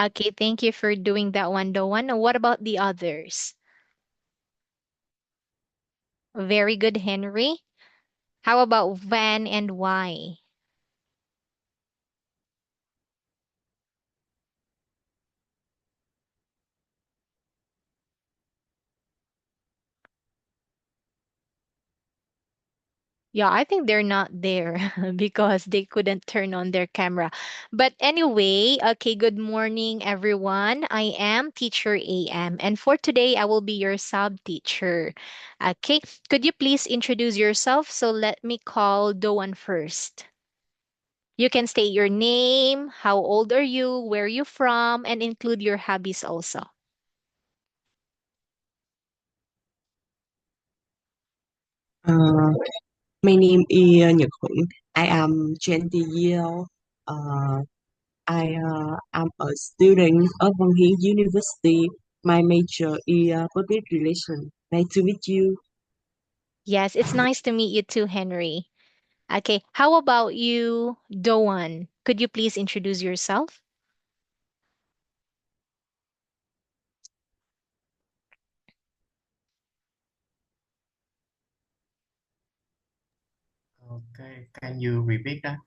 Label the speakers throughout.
Speaker 1: Okay, thank you for doing that one, Doan. What about the others? Very good, Henry. How about Van and why? Yeah, I think they're not there because they couldn't turn on their camera. But anyway, okay, good morning, everyone. I am Teacher AM, and for today, I will be your sub teacher. Okay, could you please introduce yourself? So let me call Doan first. You can state your name, how old are you, where you from, and include your hobbies also.
Speaker 2: Uh, my name is Nhật Thuận. I am 20 years old. Uh, I am a student of Văn Hiến University. My major is public relations. Nice to meet you.
Speaker 1: Yes, it's nice to meet you too, Henry. Okay, how about you, Doan? Could you please introduce yourself?
Speaker 3: Okay, can you repeat that?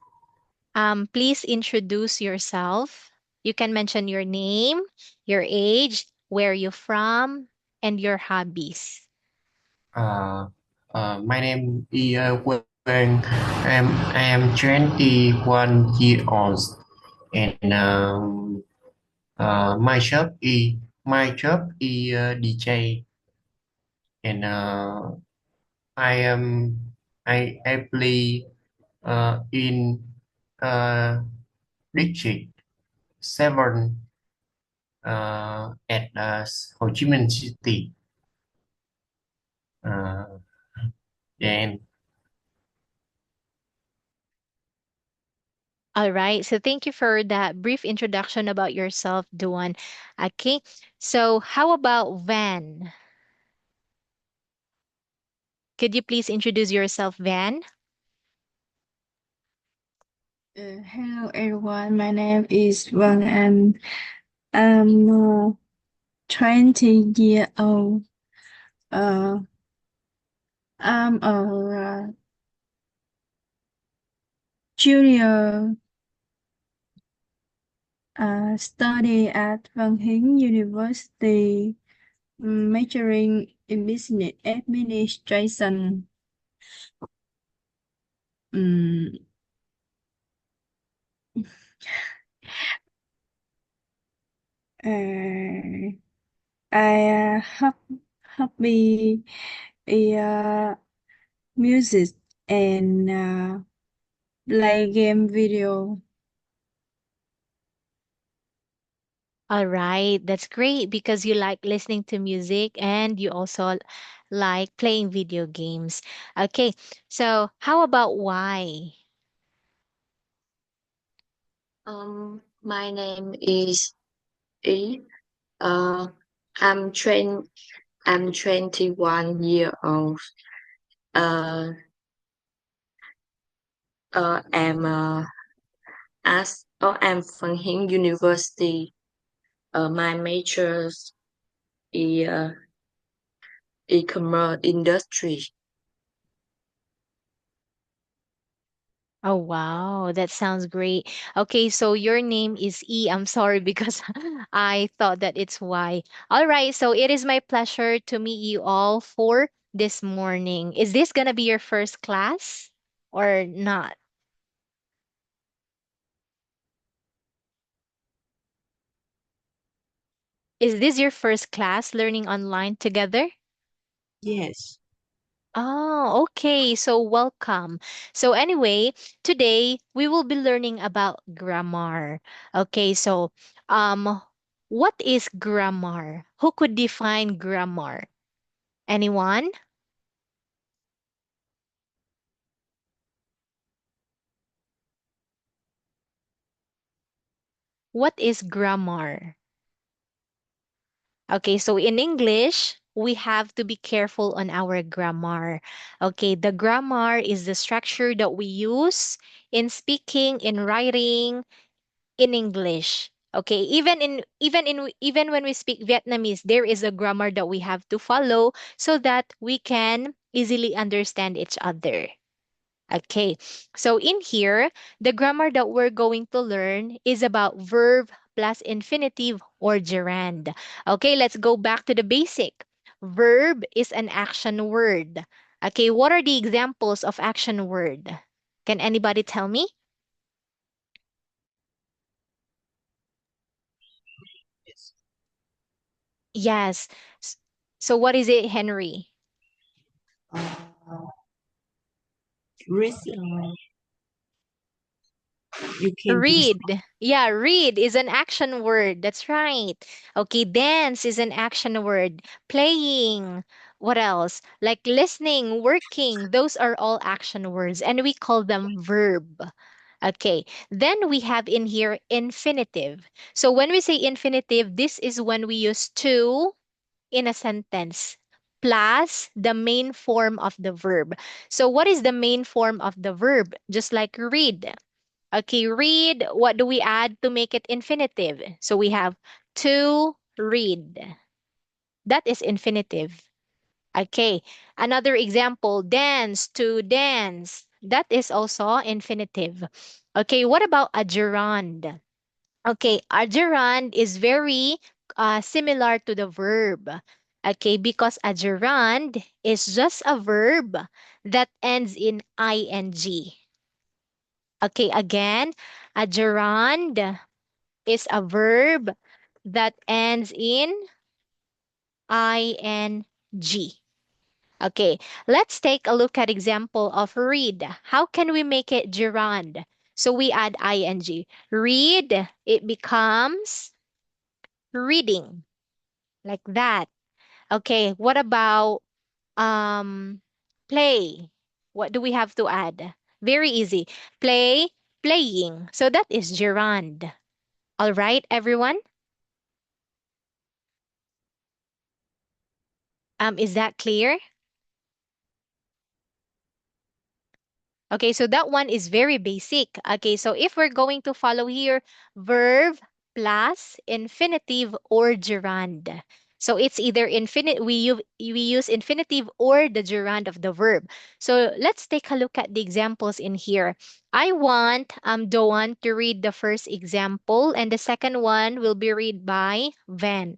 Speaker 1: Please introduce yourself. You can mention your name, your age, where you're from, and your hobbies.
Speaker 3: Uh, my name is Quang. I am 21 years old, and my job is DJ, and I am I play in uh, District 7 at Ho Chi Minh City. Uh, and
Speaker 1: All right, so thank you for that brief introduction about yourself, Doan. Okay, so how about Van? Could you please introduce yourself, Van?
Speaker 4: Hello everyone, my name is Vân and I'm 20 years old. Uh, I'm a junior study at Văn Hiến University, majoring in business administration. Um, uh, I hobby music and play game video.
Speaker 1: All right, that's great because you like listening to music and you also like playing video games. Okay, so how about why?
Speaker 5: My name is E. Uh, I'm train. I'm 21 year old. Uh, I'm I'm from Hiến University. My major is e-commerce industry.
Speaker 1: Oh, wow, that sounds great. Okay, so your name is E. I'm sorry because I thought that it's Y. All right, so it is my pleasure to meet you all for this morning. Is this gonna be your first class or not? Is this your first class learning online together?
Speaker 2: Yes.
Speaker 1: Oh, okay. So welcome. So anyway, today we will be learning about grammar. Okay, so um what is grammar? Who could define grammar? Anyone? What is grammar? Okay, so in English, we have to be careful on our grammar. Okay, the grammar is the structure that we use in speaking, in writing, in English. Okay, even when we speak Vietnamese, there is a grammar that we have to follow so that we can easily understand each other. Okay, so in here, the grammar that we're going to learn is about verb plus infinitive or gerund. Okay, let's go back to the basic. Verb is an action word. Okay, what are the examples of action word? Can anybody tell me? Yes. S- So what is it, Henry?
Speaker 2: Uh, Risk, you can do
Speaker 1: Read. Yeah, read is an action word. That's right. Okay, dance is an action word. Playing. What else? Like listening, working. Those are all action words and we call them verb. Okay, then we have in here infinitive. So when we say infinitive, this is when we use to in a sentence plus the main form of the verb. So what is the main form of the verb? Just like read. Okay, read. What do we add to make it infinitive? So we have to read. That is infinitive. Okay, another example, dance, to dance. That is also infinitive. Okay, what about a gerund? Okay, a gerund is very similar to the verb. Okay, because a gerund is just a verb that ends in ing. Okay, again, a gerund is a verb that ends in ing. Okay, let's take a look at example of read. How can we make it gerund? So we add ing. Read, it becomes reading, like that. Okay, what about play? What do we have to add? Very easy. Play, playing. So that is gerund. All right, everyone? Is that clear? Okay, so that one is very basic. Okay, so if we're going to follow here, verb plus infinitive or gerund. So it's either we use infinitive or the gerund of the verb. So let's take a look at the examples in here. I want Doan to read the first example and the second one will be read by Van.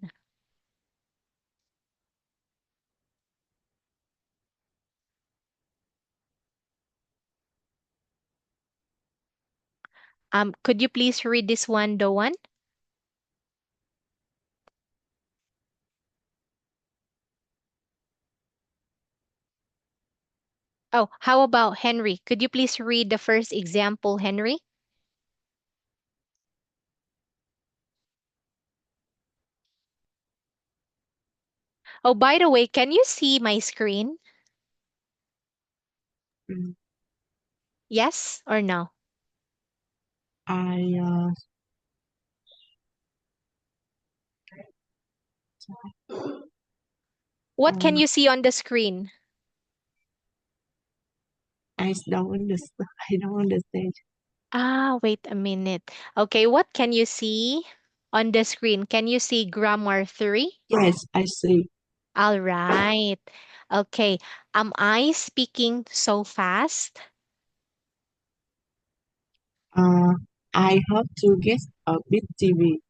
Speaker 1: Could you please read this one, Doan? Oh, how about Henry? Could you please read the first example, Henry? Oh, by the way, can you see my screen?
Speaker 2: Mm,
Speaker 1: Yes or no?
Speaker 2: I
Speaker 1: What can
Speaker 2: uh,
Speaker 1: you see on the screen?
Speaker 2: I don't understand. I don't understand.
Speaker 1: Ah, wait a minute. Okay, what can you see on the screen? Can you see grammar 3?
Speaker 2: Yes, I see.
Speaker 1: All right. Okay. Am I speaking so fast?
Speaker 2: Uh, I have to get a big TV.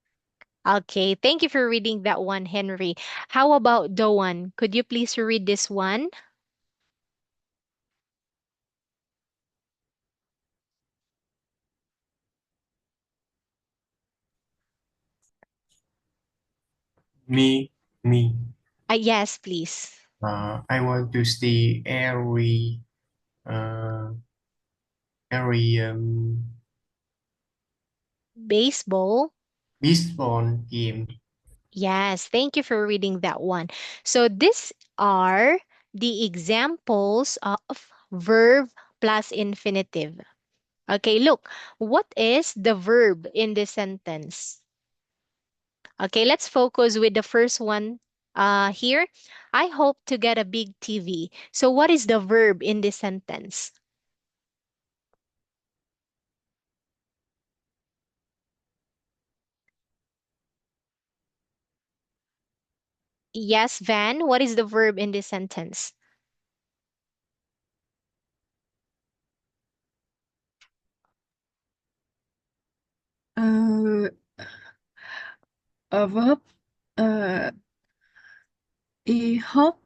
Speaker 1: Okay, thank you for reading that one, Henry. How about Doan? Could you please read this one?
Speaker 3: me.
Speaker 1: Yes, please.
Speaker 3: I want to see uh, every
Speaker 1: Baseball.
Speaker 3: baseball game.
Speaker 1: Yes, thank you for reading that one. So these are the examples of verb plus infinitive. Okay, look, what is the verb in this sentence? Okay, let's focus with the first one here. I hope to get a big TV. So what is the verb in this sentence? Yes, Van, what is the verb in this sentence?
Speaker 4: Uh, a verb. Uh, hope.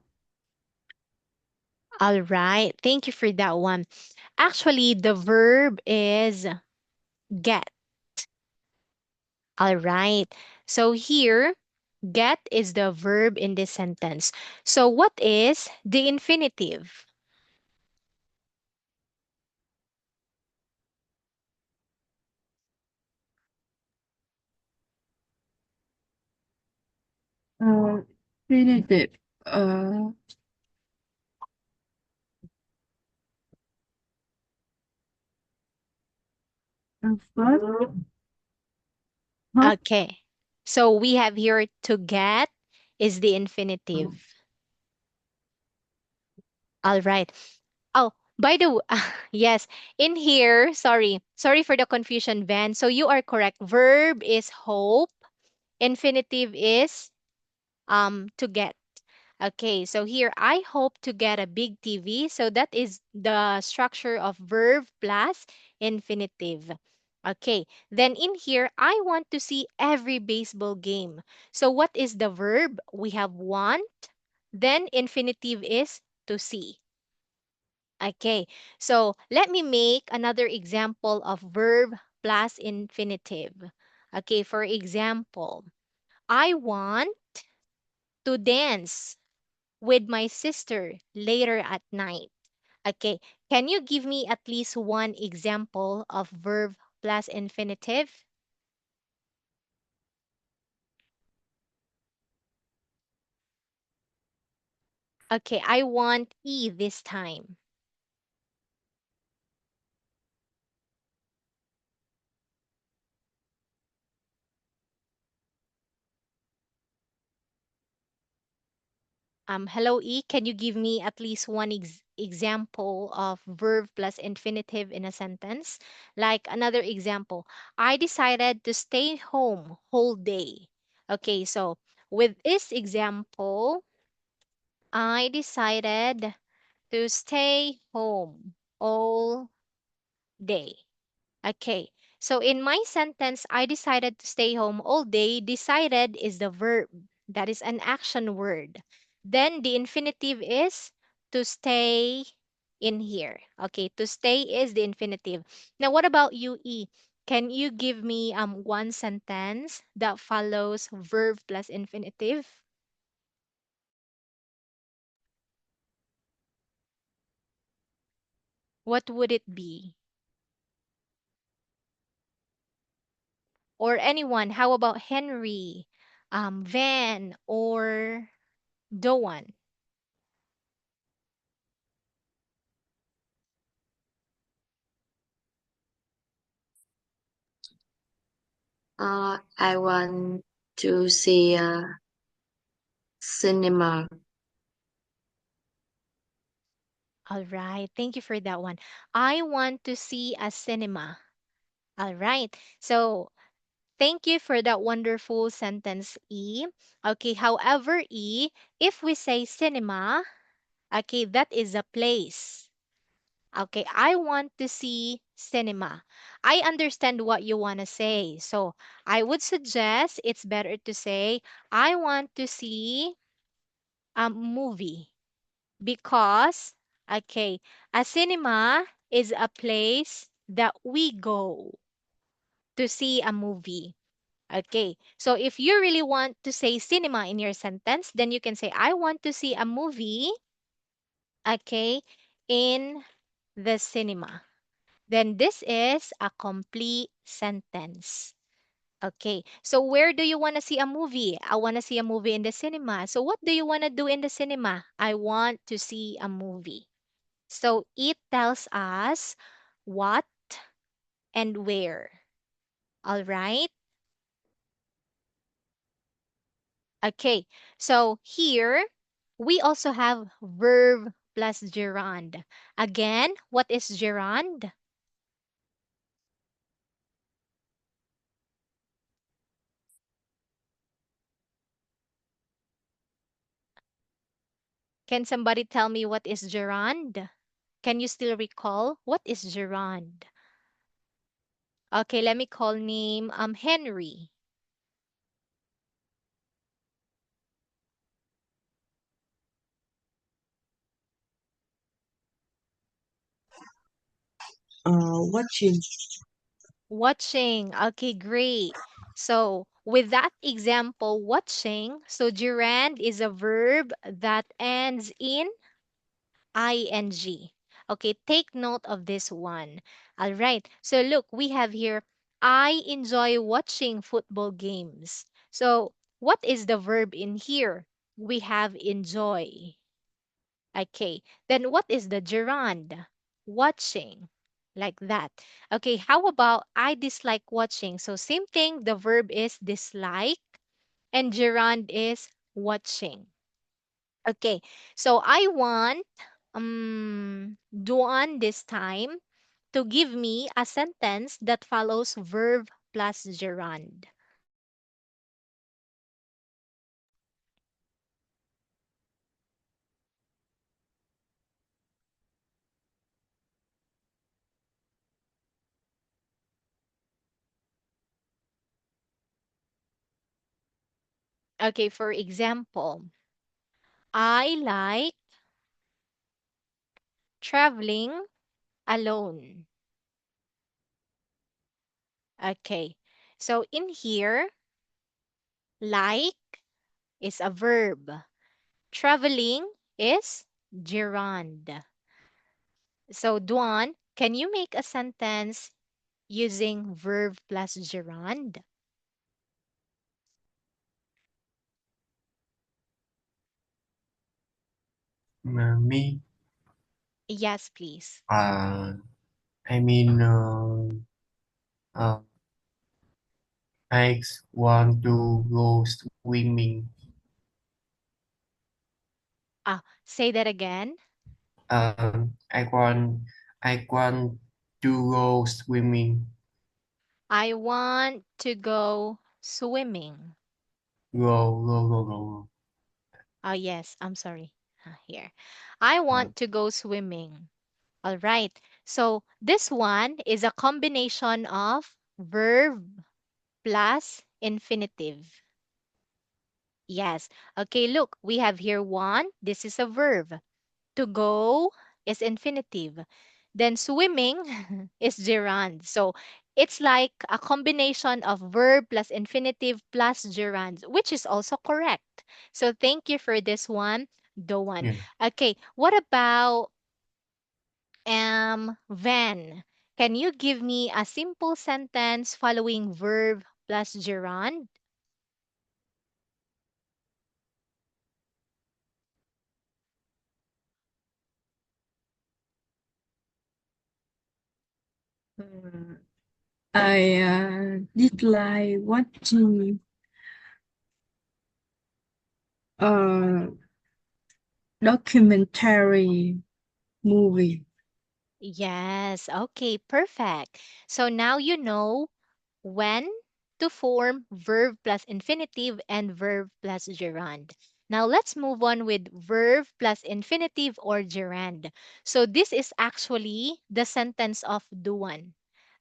Speaker 1: All right. Thank you for that one. Actually, the verb is get. All right. So here, get is the verb in this sentence. So what is the infinitive?
Speaker 4: Uh, Infinitive. Uh, Verb. Hope.
Speaker 1: Okay. So we have here to get is the infinitive. All right. Oh, by the way, yes, in here, sorry for the confusion, Van. So you are correct. Verb is hope, infinitive is to get. Okay, so here I hope to get a big TV. So that is the structure of verb plus infinitive. Okay, then in here I want to see every baseball game. So what is the verb? We have want, then infinitive is to see. Okay, so let me make another example of verb plus infinitive. Okay, for example, I want to dance with my sister later at night. Okay, can you give me at least one example of verb plus infinitive? Okay, I want E this time. Hello E, can you give me at least one example of verb plus infinitive in a sentence? Like another example, I decided to stay home whole day. Okay, so with this example, I decided to stay home all day. Okay. So in my sentence, I decided to stay home all day. Decided is the verb. That is an action word. Then the infinitive is to stay in here. Okay, to stay is the infinitive. Now what about you, E? Can you give me one sentence that follows verb plus infinitive? What would it be? Or anyone? How about Henry, Van, or Doan?
Speaker 5: I want to see a cinema.
Speaker 1: All right. Thank you for that one. I want to see a cinema. All right. So thank you for that wonderful sentence, E. Okay. However, E, if we say cinema, okay, that is a place. Okay. I want to see cinema. I understand what you want to say. So I would suggest it's better to say, I want to see a movie because, okay, a cinema is a place that we go to see a movie. Okay, so if you really want to say cinema in your sentence, then you can say, I want to see a movie, okay, in the cinema. Then this is a complete sentence. Okay, so where do you want to see a movie? I want to see a movie in the cinema. So what do you want to do in the cinema? I want to see a movie. So it tells us what and where. All right. Okay. So here we also have verb plus gerund. Again, what is gerund? Can somebody tell me what is gerund? Can you still recall what is gerund? Okay, let me call name Henry.
Speaker 2: Watching.
Speaker 1: Watching. Okay, great. So with that example, watching, so gerund is a verb that ends in ing. Okay, take note of this one. All right. So look, we have here, I enjoy watching football games. So what is the verb in here? We have enjoy. Okay. Then what is the gerund? Watching. Like that. Okay, how about I dislike watching? So same thing, the verb is dislike and gerund is watching. Okay, so I want Duan this time to give me a sentence that follows verb plus gerund. Okay, for example, I like traveling alone. Okay, so in here, like is a verb. Traveling is gerund. So Duan, can you make a sentence using verb plus gerund?
Speaker 3: Me,
Speaker 1: Yes, please.
Speaker 3: I mean, I want to go swimming.
Speaker 1: Say that again.
Speaker 3: Um, I want, I want to go swimming.
Speaker 1: I want to go swimming.
Speaker 3: Go.
Speaker 1: Oh, yes, I'm sorry. Here. I
Speaker 3: Uh,
Speaker 1: want to go swimming. All right. So this one is a combination of verb plus infinitive. Yes. Okay, look, we have here one. This is a verb. To go is infinitive. Then swimming is gerund. So it's like a combination of verb plus infinitive plus gerund, which is also correct. So thank you for this one, the one.
Speaker 3: yeah.
Speaker 1: Okay, what about van? Can you give me a simple sentence following verb plus gerund?
Speaker 4: Uh, I dislike watching uh documentary movie.
Speaker 1: Yes, okay, perfect. So now you know when to form verb plus infinitive and verb plus gerund. Now let's move on with verb plus infinitive or gerund. So this is actually the sentence of Duan.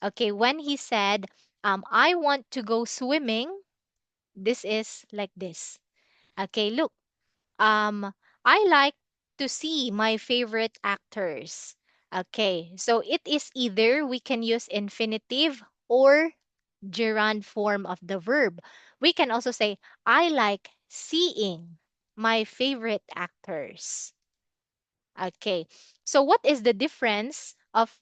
Speaker 1: Okay, when he said, I want to go swimming, this is like this. Okay, look, I like to see my favorite actors. Okay, so it is either we can use infinitive or gerund form of the verb. We can also say, I like seeing my favorite actors. Okay, so what is the difference of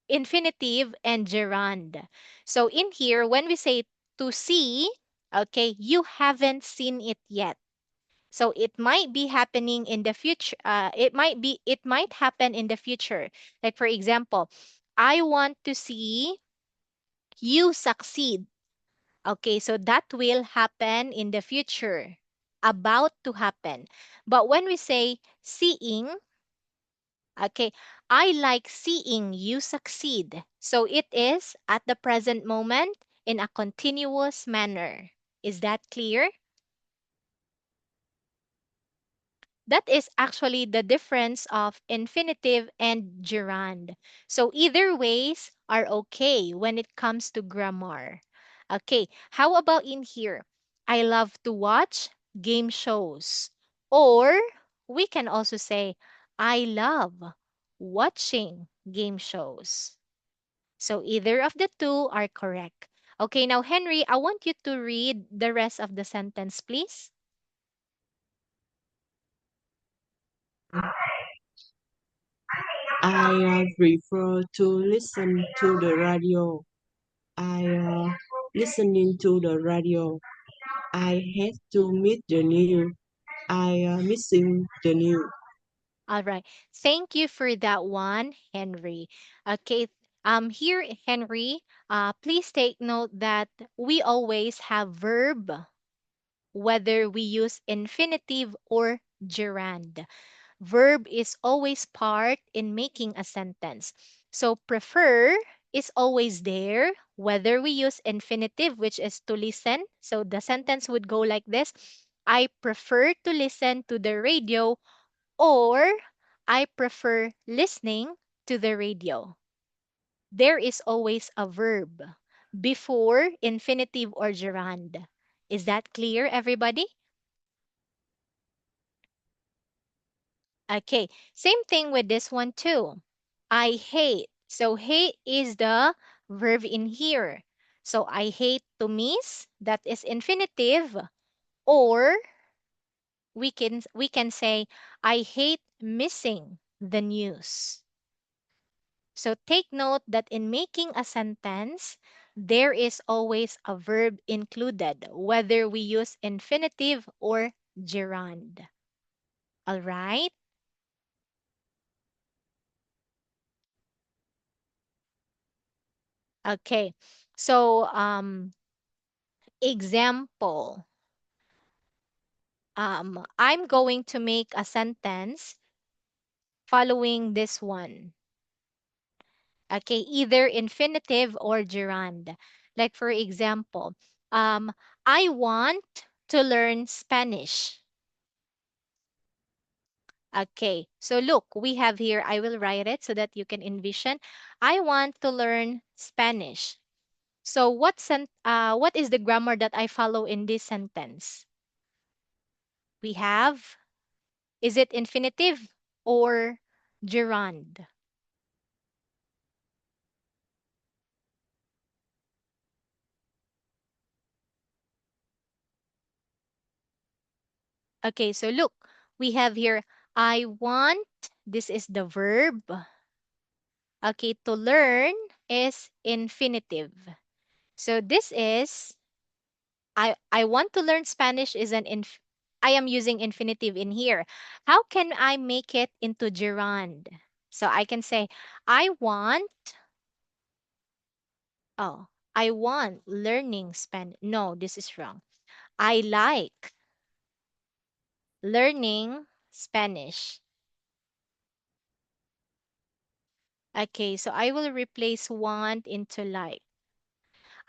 Speaker 1: infinitive and gerund? So in here, when we say to see, okay, you haven't seen it yet. So it might be happening in the future. It might happen in the future. Like for example, I want to see you succeed. Okay, so that will happen in the future, about to happen. But when we say seeing, okay, I like seeing you succeed. So it is at the present moment in a continuous manner. Is that clear? That is actually the difference of infinitive and gerund. So either ways are okay when it comes to grammar. Okay, how about in here? I love to watch game shows. Or we can also say, I love watching game shows. So either of the two are correct. Okay, now Henry, I want you to read the rest of the sentence, please.
Speaker 2: I prefer to listen to the radio. I listening to the radio. I have to meet the new. I missing the new.
Speaker 1: All right. Thank you for that one, Henry. Okay. Here, Henry, please take note that we always have verb, whether we use infinitive or gerund. Verb is always part in making a sentence. So prefer is always there, whether we use infinitive, which is to listen. So the sentence would go like this: I prefer to listen to the radio, or I prefer listening to the radio. There is always a verb before infinitive or gerund. Is that clear, everybody? Okay, same thing with this one too. I hate. So hate is the verb in here. So I hate to miss, that is infinitive, or we can say I hate missing the news. So take note that in making a sentence, there is always a verb included, whether we use infinitive or gerund. All right? Okay. So, example. I'm going to make a sentence following this one. Okay, either infinitive or gerund. Like for example, I want to learn Spanish. Okay, so look, we have here, I will write it so that you can envision. I want to learn Spanish. So what is the grammar that I follow in this sentence? We have, is it infinitive or gerund? Okay, so look, we have here, I want, this is the verb. Okay, to learn is infinitive. So this is, I want to learn Spanish is I am using infinitive in here. How can I make it into gerund? So I can say, I want, oh, I want learning Spanish. No, this is wrong. I like learning Spanish. Okay, so I will replace want into like.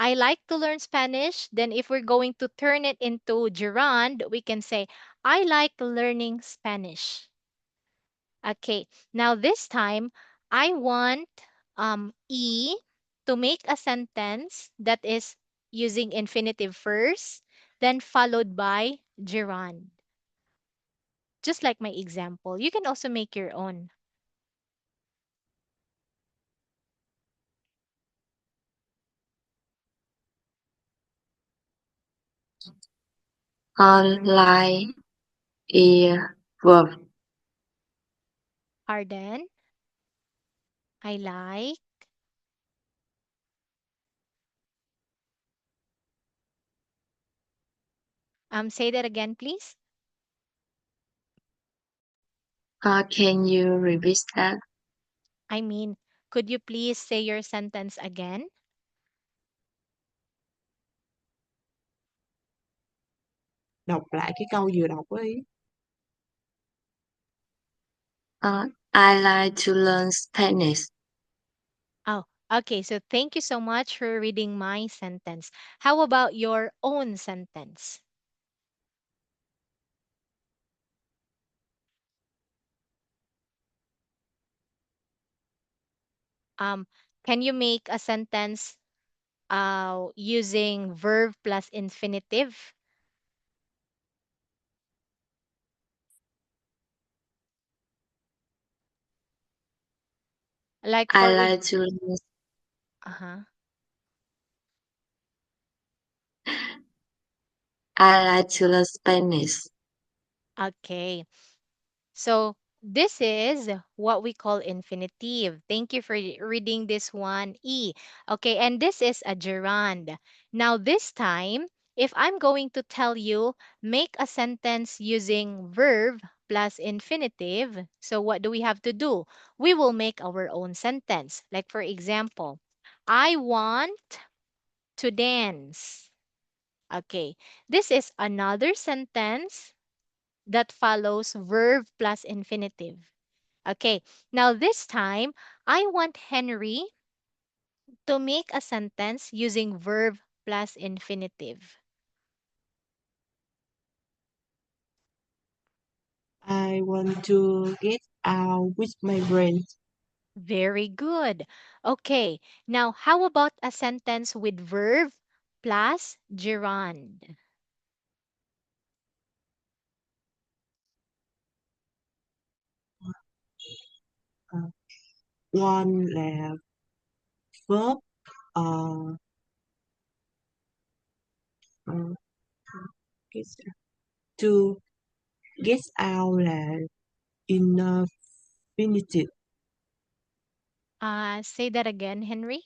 Speaker 1: I like to learn Spanish. Then if we're going to turn it into gerund, we can say, I like learning Spanish. Okay, now this time, I want E to make a sentence that is using infinitive first, then followed by gerund. Just like my example. You can also make your own.
Speaker 5: Online is verb.
Speaker 1: Arden, I like. Say that again, please.
Speaker 5: Can you repeat that?
Speaker 1: I mean, could you please say your sentence again?
Speaker 2: Đọc lại cái câu vừa đọc ấy.
Speaker 5: I like to learn Spanish.
Speaker 1: Oh, okay. So thank you so much for reading my sentence. How about your own sentence? Um, can you make a sentence using verb plus infinitive? Like
Speaker 5: I
Speaker 1: for
Speaker 5: like to learn,
Speaker 1: uh-huh.
Speaker 5: I like to learn Spanish.
Speaker 1: Okay. So this is what we call infinitive. Thank you for reading this one, E. Okay, and this is a gerund. Now this time, if I'm going to tell you, make a sentence using verb plus infinitive, so what do we have to do? We will make our own sentence. Like for example, I want to dance. Okay, this is another sentence that follows verb plus infinitive. Okay, now this time, I want Henry to make a sentence using verb plus infinitive.
Speaker 2: I want to get out with my friends.
Speaker 1: Very good. Okay, now how about a sentence with verb plus gerund?
Speaker 2: Uh, one là verb uh, uh, get, to get out là infinitive.
Speaker 1: Say that again, Henry.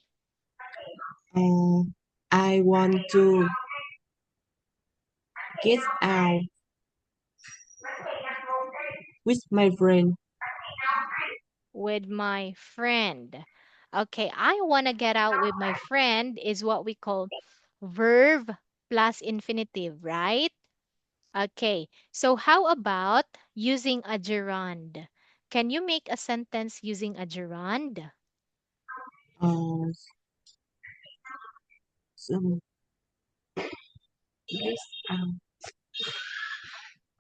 Speaker 2: Uh, I want to get out with my friend.
Speaker 1: With my friend. Okay, I want to get out with my friend is what we call verb plus infinitive, right? Okay, so how about using a gerund? Can you make a sentence using a gerund?
Speaker 2: Uh, some get out.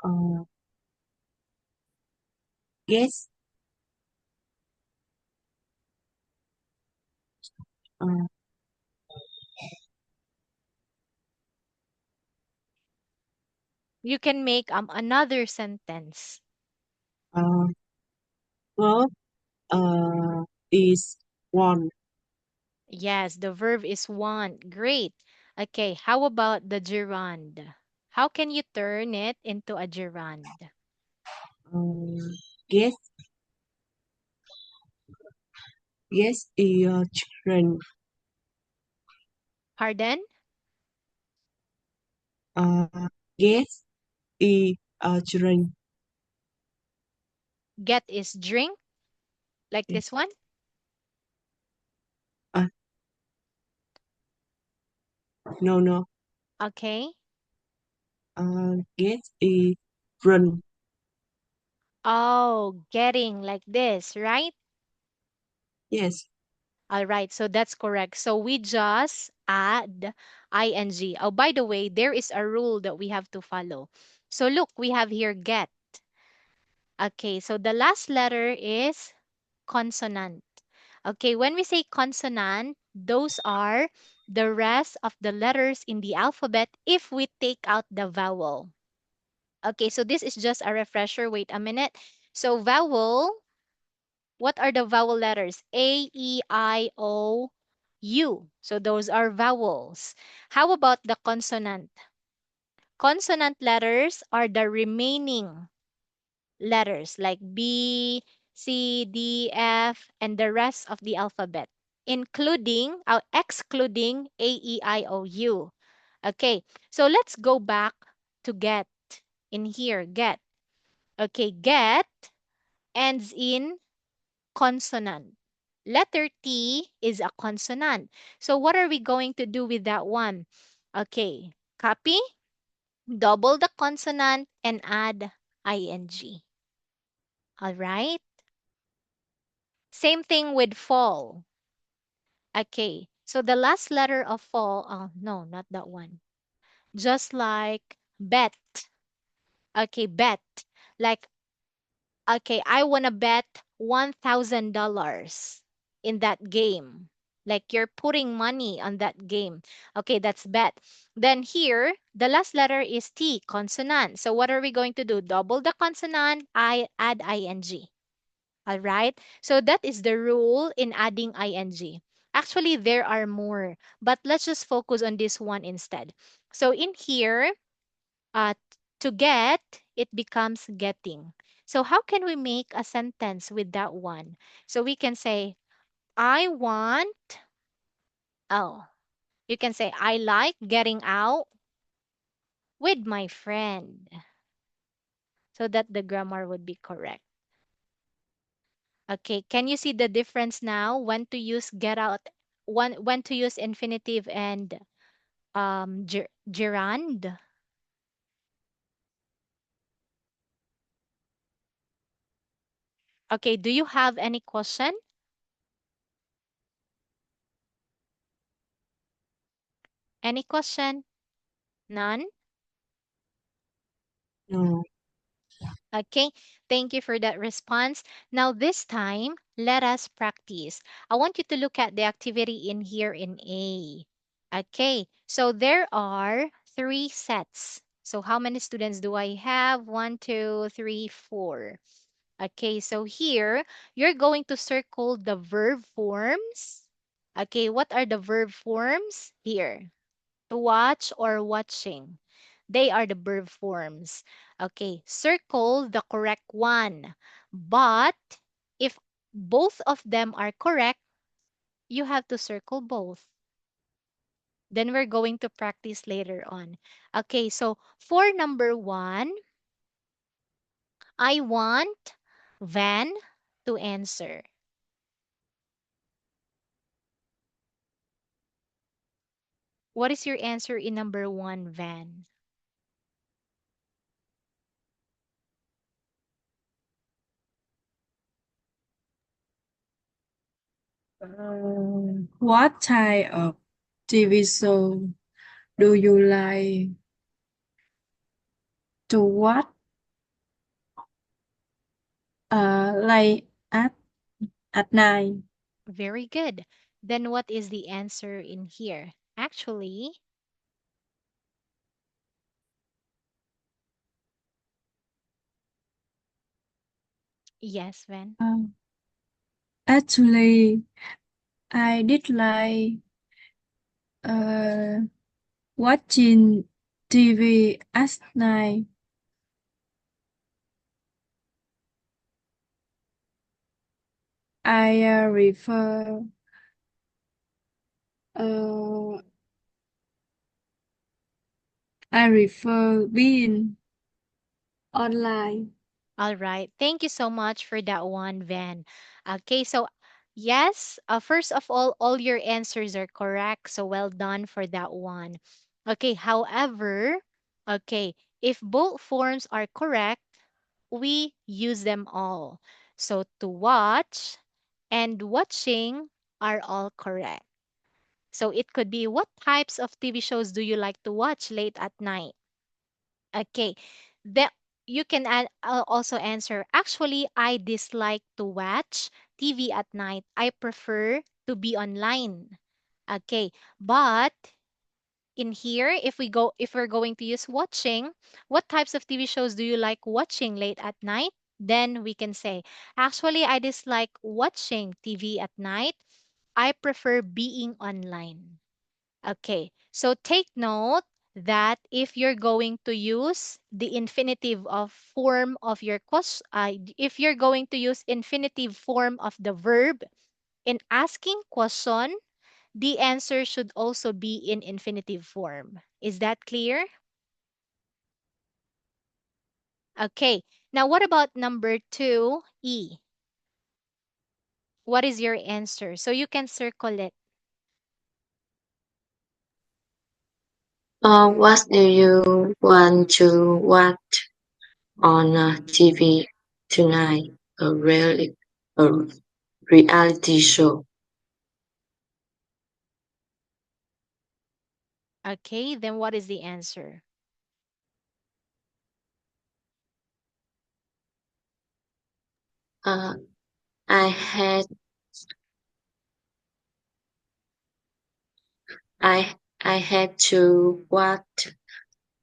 Speaker 2: Uh, get uh,
Speaker 1: You can make another sentence.
Speaker 2: uh, verb uh, is one.
Speaker 1: Yes, the verb is want. Great. Okay, how about the gerund? How can you turn it into a gerund?
Speaker 2: Uh, get Yes, your children.
Speaker 1: Pardon?
Speaker 2: Yes, children.
Speaker 1: Get is drink, like this one.
Speaker 2: Uh, no, no.
Speaker 1: Okay.
Speaker 2: Get run.
Speaker 1: Oh, getting like this, right?
Speaker 2: Yes.
Speaker 1: All right, so that's correct. So we just add ing. Oh, by the way, there is a rule that we have to follow. So look, we have here get. Okay, so the last letter is consonant. Okay, when we say consonant, those are the rest of the letters in the alphabet if we take out the vowel. Okay, so this is just a refresher. Wait a minute. So vowel, what are the vowel letters? A, E, I, O, U. So those are vowels. How about the consonant? Consonant letters are the remaining letters like B, C, D, F, and the rest of the alphabet, including, excluding A, E, I, O, U. Okay, so let's go back to get in here, get. Okay, get ends in consonant. Letter T is a consonant. So what are we going to do with that one? Okay, copy, double the consonant, and add ing. All right? Same thing with fall. Okay, so the last letter of fall, oh no, not that one. Just like bet. Okay, bet. Like, okay, I want to bet $1,000. in that game. Like you're putting money on that game. Okay, that's bet. Then here, the last letter is T, consonant. So what are we going to do? Double the consonant, I add ing. All right. So that is the rule in adding ing. Actually, there are more, but let's just focus on this one instead. So in here, uh, to get, it becomes getting. So how can we make a sentence with that one? So we can say, I want, oh, you can say, I like getting out with my friend. So that the grammar would be correct. Okay, can you see the difference now when to use get out, when to use infinitive and gerund? Okay, do you have any question? Any question? None?
Speaker 2: No.
Speaker 1: Okay, thank you for that response. Now, this time, let us practice. I want you to look at the activity in here in A. Okay, so there are three sets. So, how many students do I have? One, two, three, four. Okay, so here, you're going to circle the verb forms. Okay, what are the verb forms? Here, to watch or watching. They are the verb forms. Okay, circle the correct one. But if both of them are correct, you have to circle both. Then we're going to practice later on. Okay, so for number one, I want Van to answer. What is your answer in number one, Van?
Speaker 4: What type of TV show do you like to watch like at night?
Speaker 1: Very good. Then what is the answer in here? Actually, yes, Van.
Speaker 4: Um, Actually, I did like uh, watching TV at night. I uh, I refer being online.
Speaker 1: All right. Thank you so much for that one, Van. Okay, so yes, first of all your answers are correct. So well done for that one. Okay, however, okay, if both forms are correct, we use them all. So to watch and watching are all correct. So it could be, what types of TV shows do you like to watch late at night? Okay. That you can also answer. Actually, I dislike to watch TV at night. I prefer to be online. Okay. But in here, if we're going to use watching, what types of TV shows do you like watching late at night? Then we can say, actually, I dislike watching TV at night. I prefer being online. Okay, so take note that if you're going to use the infinitive of form of your question, if you're going to use infinitive form of the verb in asking question, the answer should also be in infinitive form. Is that clear? Okay, now what about number two, E? What is your answer? So you can circle it.
Speaker 5: What do you want to watch on TV tonight? A reality show.
Speaker 1: Okay, then what is the answer?
Speaker 5: Uh, I had I had to watch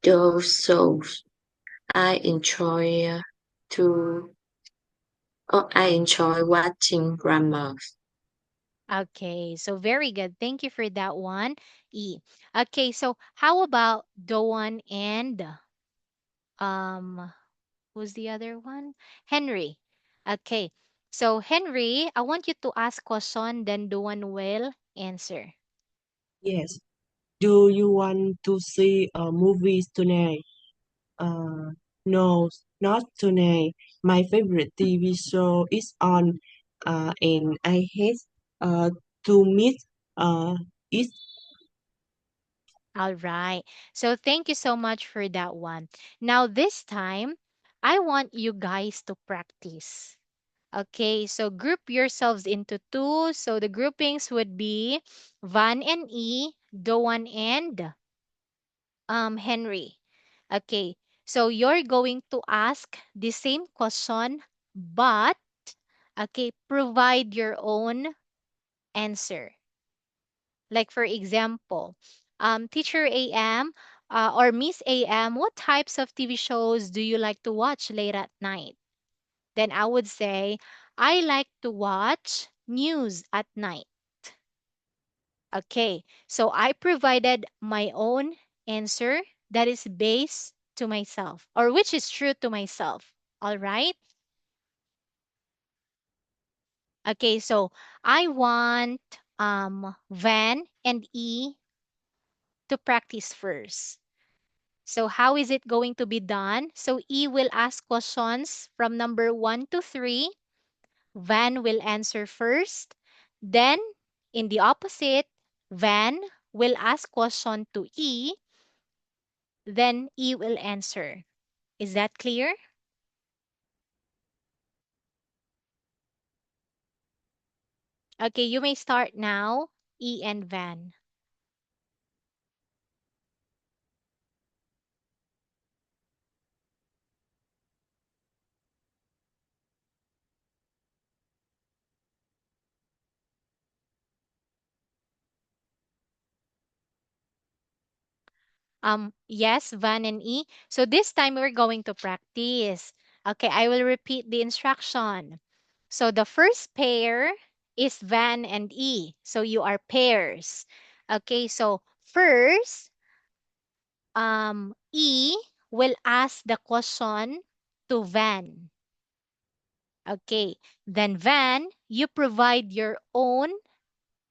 Speaker 5: those shows. I enjoy to I enjoy watching dramas.
Speaker 1: Okay, so very good. Thank you for that one, E. Okay, so how about Doan and um who's the other one? Henry. Okay. So Henry, I want you to ask question, then Doan will answer.
Speaker 2: Yes. Do you want to see movies tonight? Uh, no, not tonight. My favorite TV show is on, and I hate to miss it.
Speaker 1: All right. So thank you so much for that one. Now this time, I want you guys to practice. Okay, so group yourselves into two. So the groupings would be Van and E, Doan and Henry. Okay, so you're going to ask the same question, but okay, provide your own answer. Like for example, Teacher AM or Miss AM, what types of TV shows do you like to watch late at night? Then I would say, I like to watch news at night. Okay, so I provided my own answer that is based to myself or which is true to myself. All right. Okay, so I want Van and E to practice first. So how is it going to be done? So E will ask questions from number 1 to 3. Van will answer first. Then in the opposite, Van will ask question to E. Then E will answer. Is that clear? Okay, you may start now, E and Van. Yes, Van and E. So this time we're going to practice. Okay, I will repeat the instruction. So the first pair is Van and E. So you are pairs. Okay, so first, E will ask the question to Van. Okay, then Van, you provide your own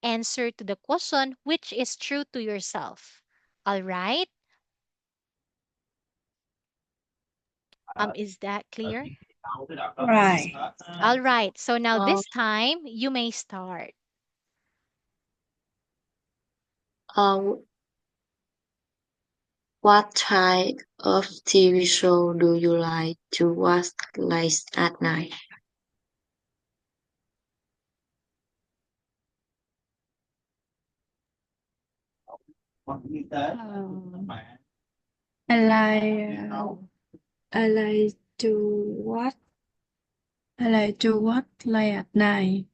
Speaker 1: answer to the question which is true to yourself. All right? Is that clear?
Speaker 4: Right.
Speaker 1: All right. So now
Speaker 5: Uh,
Speaker 1: this time you may start.
Speaker 5: uh, what type of TV show do you like to watch late at night?
Speaker 4: Um, I like I like to watch I like to watch late at night.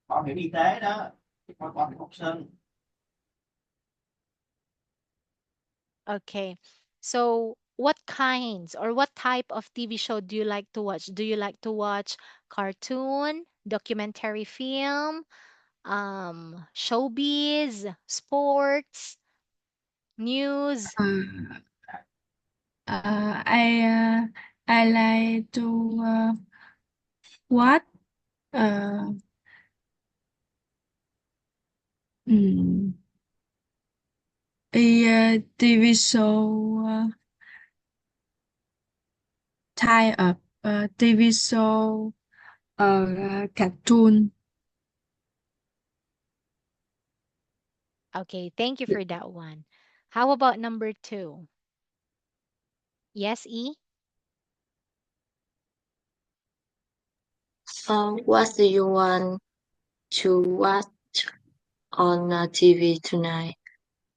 Speaker 6: Bảo hiểm y tế đó, bảo hiểm học sinh.
Speaker 1: Okay. So what kinds or what type of TV show do you like to watch? Do you like to watch cartoon, documentary film, showbiz, sports, news?
Speaker 4: Uh, uh, I uh, I like to watch uh, mm, a TV show type of TV show cartoon.
Speaker 1: Okay, thank you for that one. How about number 2? Yes, E?
Speaker 5: What do you want to watch on TV tonight?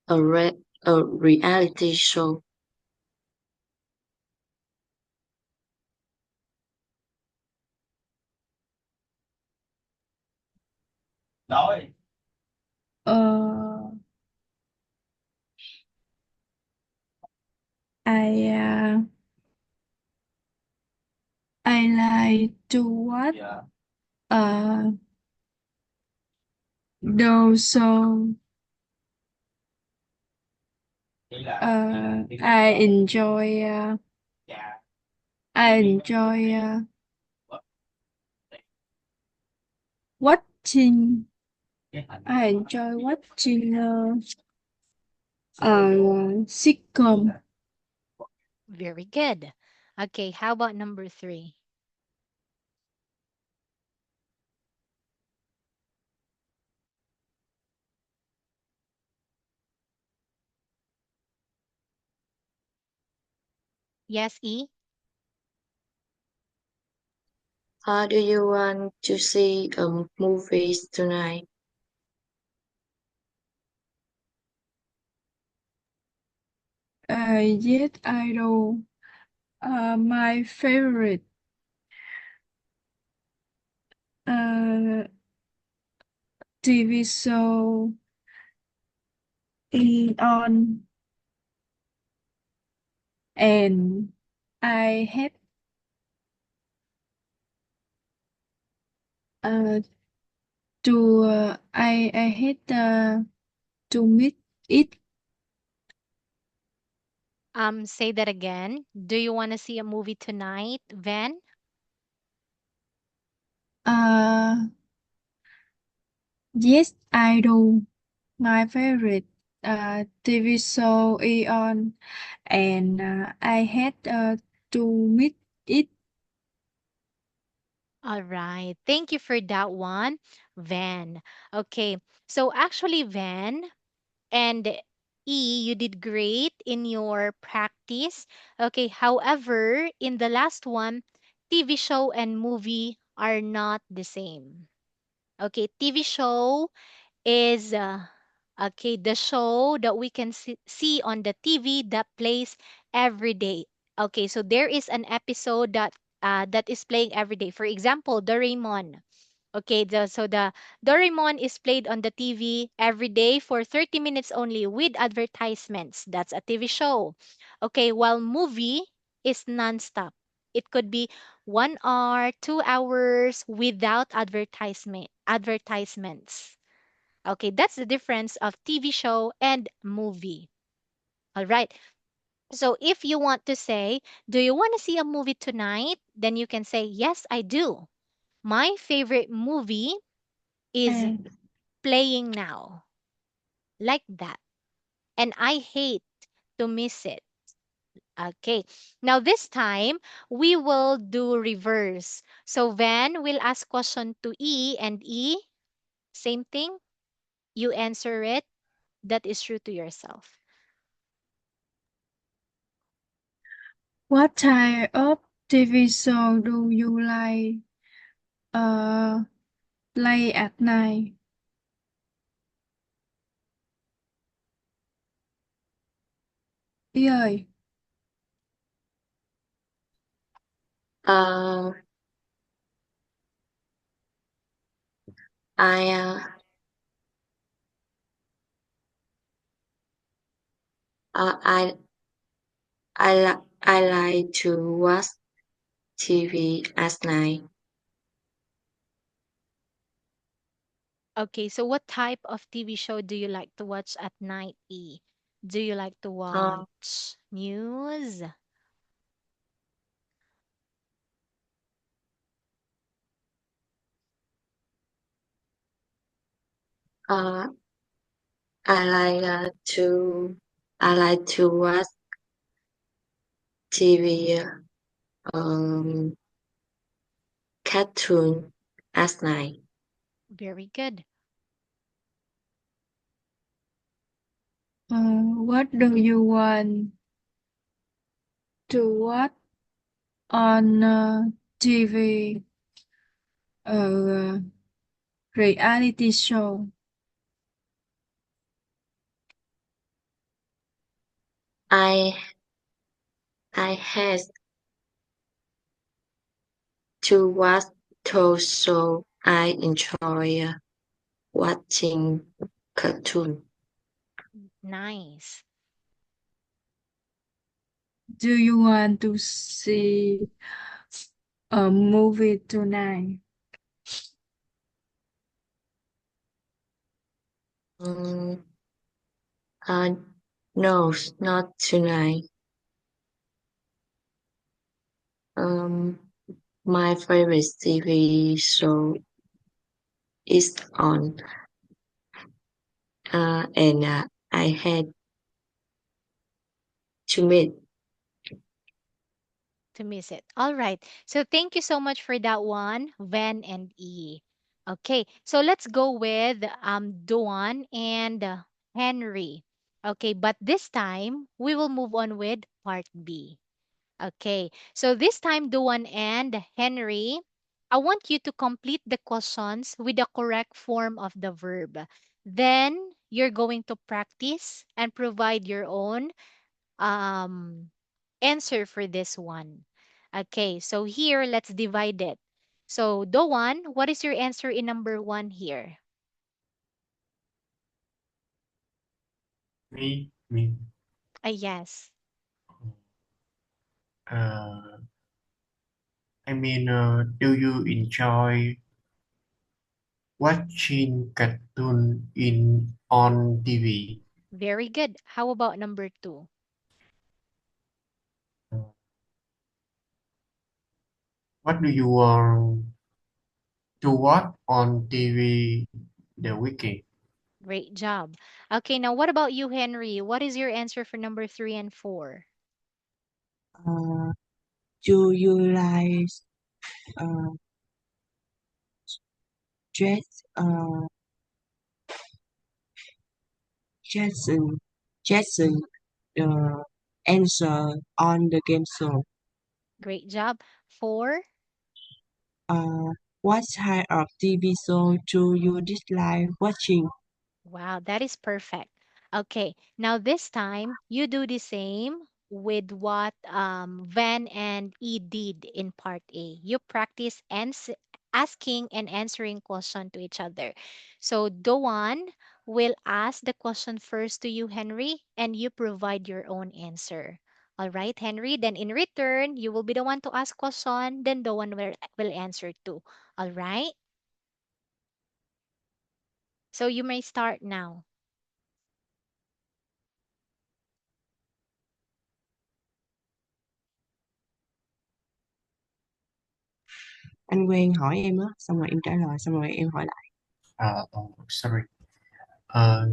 Speaker 5: A reality show.
Speaker 6: Rồi,
Speaker 4: Uh, I I like to watch
Speaker 6: Yeah.
Speaker 4: uh those show. I enjoy
Speaker 6: Yeah.
Speaker 4: I enjoy watching I enjoy watching sitcom.
Speaker 1: Very good. Okay, how about number 3? Yes, E?
Speaker 5: Do you want to see movies tonight?
Speaker 4: Yes, I do. My favorite uh TV show is on, and I had uh I had to meet it.
Speaker 1: Say that again. Do you want to see a movie tonight, Van?
Speaker 4: Uh, yes, I do. My favorite TV show is on, and I had to meet it.
Speaker 1: All right. Thank you for that one, Van. Okay. So actually, Van and E, you did great in your practice. Okay. However, in the last one, TV show and movie are not the same. Okay. TV show is okay, the show that we can see on the TV that plays every day. Okay, so there is an episode that is playing every day. For example, Doraemon. Okay, the Doraemon is played on the TV every day for 30 minutes only with advertisements. That's a TV show. Okay, while movie is nonstop. It could be 1 hour, 2 hours without advertisements. Okay, that's the difference of TV show and movie. All right. So if you want to say, do you want to see a movie tonight? Then you can say, yes, I do. My favorite movie is
Speaker 4: And
Speaker 1: playing now. Like that. And I hate to miss it. Okay. Now this time we will do reverse. So Van will ask question to E, and E, same thing. You answer it. That is true to yourself.
Speaker 4: what type of TV show do you like uh play at night? Ơi,
Speaker 5: Uh, I uh, I I like to watch TV at night.
Speaker 1: Okay, so what type of TV show do you like to watch at night, E? Do you like to
Speaker 5: Uh,
Speaker 1: watch news?
Speaker 5: uh, I like I like to watch TV um cartoon at night.
Speaker 1: Very good.
Speaker 4: what do you want to watch on TV? Uh, reality show.
Speaker 5: I I had to watch those so I enjoy watching cartoon.
Speaker 1: Nice.
Speaker 4: Do you want to see a movie tonight?
Speaker 5: Mm, uh, no, not tonight. Um, my favorite TV show is on, and I had to meet.
Speaker 1: To miss it. All right. So thank you so much for that one, Van and E. Okay. So let's go with Duan and Henry. Okay, but this time we will move on with part B. Okay. So this time, Duan and Henry, I want you to complete the questions with the correct form of the verb. Then you're going to practice and provide your own um, answer for this one. Okay, so here, let's divide it. So, Doan, what is your answer in number one here?
Speaker 3: Me.
Speaker 1: Yes.
Speaker 3: Uh, do you enjoy watching cartoon in on TV?
Speaker 1: Very good. How about number two?
Speaker 3: Uh, what do you want to watch on TV the weekend?
Speaker 1: Great job. Okay, now what about you, Henry? What is your answer for number three and four?
Speaker 2: Uh, do you like uh, dress Jason Jason answer on the game show?
Speaker 1: Great job. Four.
Speaker 2: Uh, what type of TV show do you dislike watching?
Speaker 1: Wow, that is perfect. Okay, now this time you do the same with what Van and E did in part A. You practice asking and answering question to each other. So Doan will ask the question first to you, Henry, and you provide your own answer. All right, Henry. Then in return, you will be the one to ask question. Then Doan will answer too. All right. So you may start now.
Speaker 2: Anh quen hỏi em á, xong rồi em trả lời, xong rồi em hỏi lại.
Speaker 3: Sorry. Uh,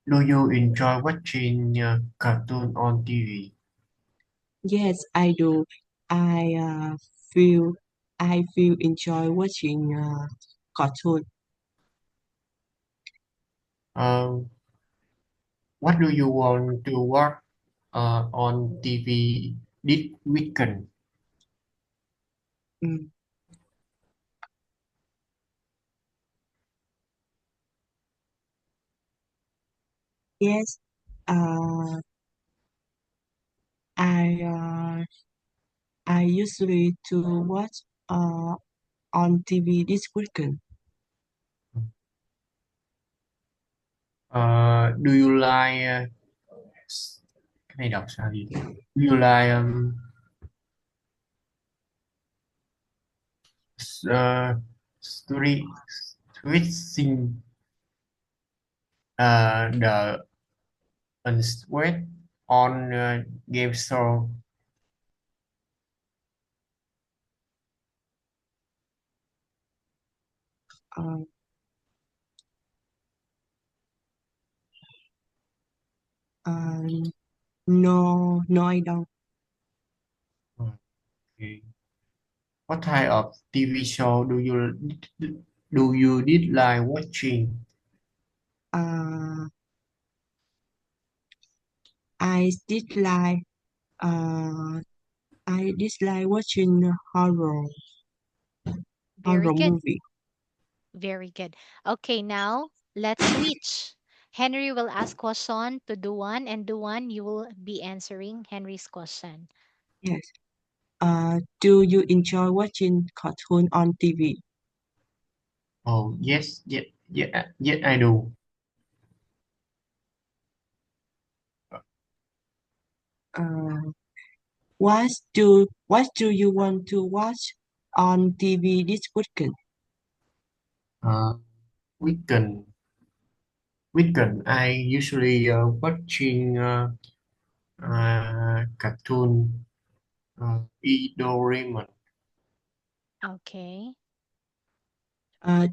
Speaker 3: do you enjoy watching cartoon on TV?
Speaker 2: Yes, I do. I feel I feel enjoy watching cartoon.
Speaker 3: Uh, what do you want to watch on TV this weekend?
Speaker 2: Mm. Yes, uh, I I usually to watch on TV this weekend.
Speaker 3: Do you like cái này đọc sao đi? Do you like story switching the unsweat on game show?
Speaker 2: Uh, um, no, no, I don't.
Speaker 3: Okay. What type of TV show do you did like watching?
Speaker 2: Uh, I dislike uh, I dislike watching
Speaker 1: Very
Speaker 2: horror
Speaker 1: good.
Speaker 2: movie.
Speaker 1: Very good. Okay, now let's switch. Henry will ask question to Duan, and Duan, you will be answering Henry's question.
Speaker 2: Yes. Do you enjoy watching cartoon on TV?
Speaker 3: Oh yes, yes I do.
Speaker 2: Uh, what do you want to watch on TV this weekend?
Speaker 3: Uh, weekend, weekend. I usually watching cartoon, Doraemon.
Speaker 1: Okay.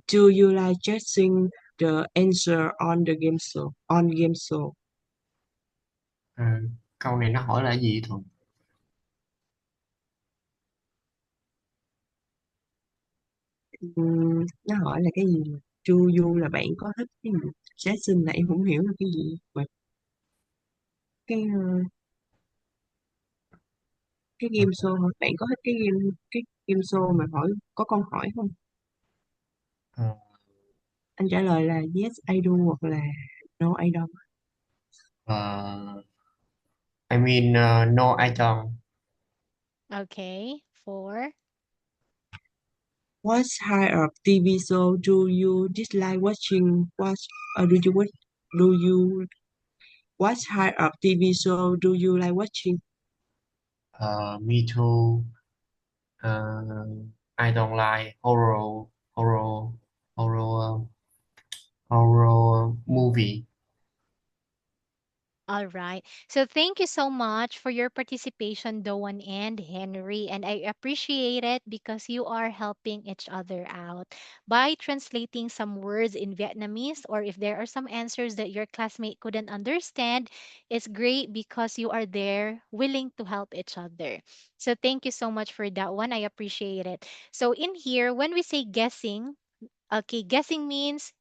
Speaker 2: Do you like guessing the answer on the game show? On game show?
Speaker 3: Ờ, câu này nó hỏi là gì Thuận?
Speaker 2: Nó hỏi là cái gì mà chu du là bạn có thích cái gì? Jackson là em không hiểu là cái gì. Mà cái game show hả? Bạn có thích cái game show mà hỏi có câu hỏi không?
Speaker 3: Ờ,
Speaker 2: Anh trả lời là yes I do hoặc là no I don't.
Speaker 3: ờ, no I don't.
Speaker 1: Okay. Four.
Speaker 2: What type of TV show do you dislike watching? Do you what type of TV show do you like watching?
Speaker 3: Me too. Ờ, I don't like horror, horror movie.
Speaker 1: All right. So thank you so much for your participation, Doan and Henry. And I appreciate it because you are helping each other out by translating some words in Vietnamese, or if there are some answers that your classmate couldn't understand, it's great because you are there willing to help each other. So thank you so much for that one. I appreciate it. So in here, when we say guessing, okay, guessing means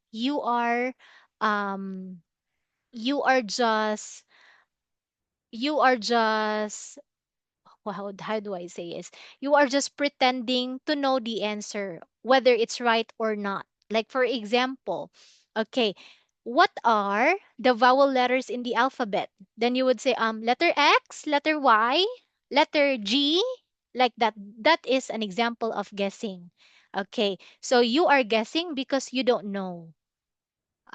Speaker 1: um you are just you are just how do I say is you are just pretending to know the answer, whether it's right or not. Like for example, okay, what are the vowel letters in the alphabet? Then you would say letter X, letter Y, letter G, like that. That is an example of guessing. Okay, so you are guessing because you don't know.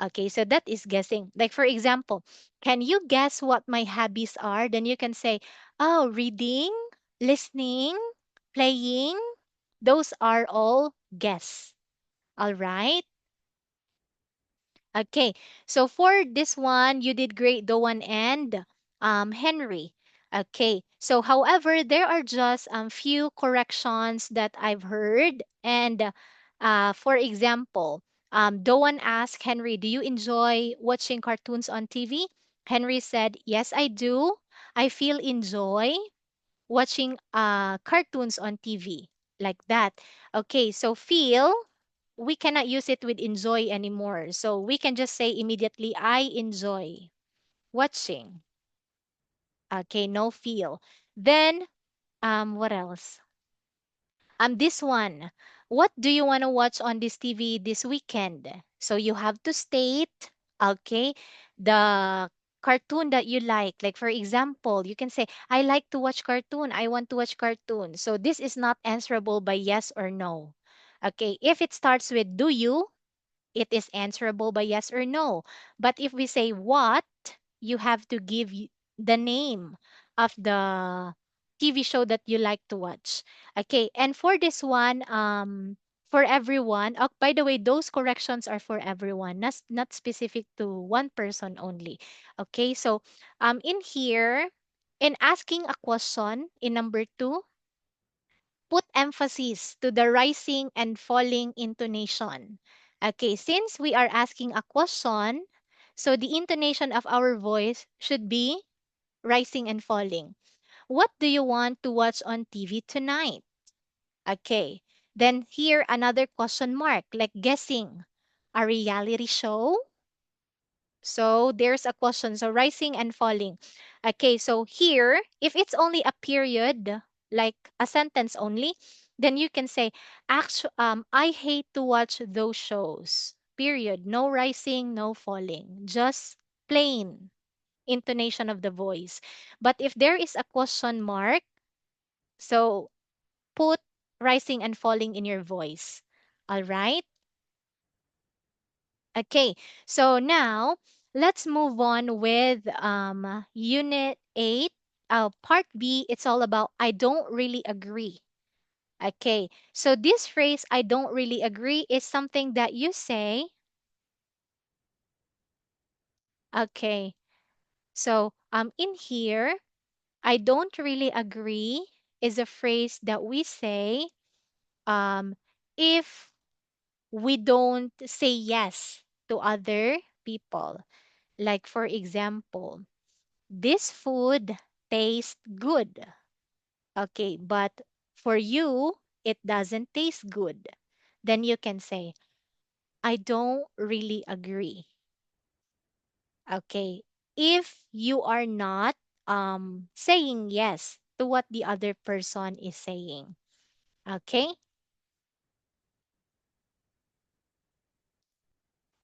Speaker 1: Okay, so that is guessing. Like, for example, can you guess what my hobbies are? Then you can say, oh, reading, listening, playing. Those are all guess. All right. Okay, so for this one, you did great, Doan and Henry. Okay, so however, there are just few corrections that I've heard. And for example, Doan asked Henry, do you enjoy watching cartoons on TV? Henry said, yes, I do. I feel enjoy watching cartoons on TV like that. Okay, so feel we cannot use it with enjoy anymore. So we can just say immediately, I enjoy watching. Okay, no feel. Then, what else? This one. What do you want to watch on this TV this weekend? So you have to state, okay, the cartoon that you like. Like for example, you can say, I like to watch cartoon. I want to watch cartoon. So this is not answerable by yes or no. Okay, if it starts with do you, it is answerable by yes or no. But if we say what, you have to give the name of the TV show that you like to watch. Okay, and for this one, for everyone, oh, by the way, those corrections are for everyone, not specific to one person only. Okay, so in here, in asking a question in number two, put emphasis to the rising and falling intonation. Okay, since we are asking a question, so the intonation of our voice should be rising and falling. What do you want to watch on TV tonight? Okay, then here another question mark, like guessing. A reality show? So there's a question. So rising and falling. Okay, so here, if it's only a period, like a sentence only, then you can say, I hate to watch those shows. Period. No rising, no falling. Just plain intonation of the voice. But if there is a question mark, so put rising and falling in your voice. All right? Okay, so now let's move on with Unit 8. part B, it's all about I don't really agree. Okay, so this phrase, I don't really agree, is something that you say. Okay, so in here, I don't really agree is a phrase that we say um, if we don't say yes to other people. Like, for example, this food tastes good. Okay, but for you, it doesn't taste good. Then you can say, I don't really agree. Okay, if you are not saying yes to what the other person is saying. Okay,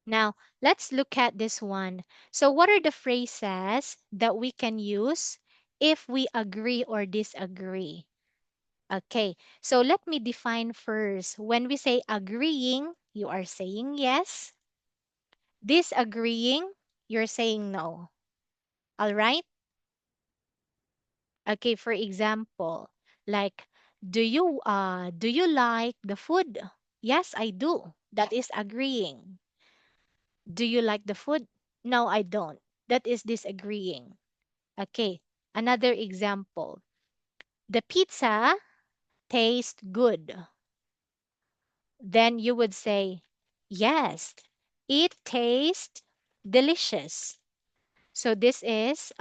Speaker 1: now let's look at this one. So, what are the phrases that we can use if we agree or disagree? Okay, so let me define first. When we say agreeing, you are saying yes. Disagreeing, you're saying no. All right? Okay, for example, like do you like the food? Yes, I do. That is agreeing. Do you like the food? No, I don't. That is disagreeing. Okay, another example. The pizza tastes good. Then you would say, yes, it tastes delicious. So this is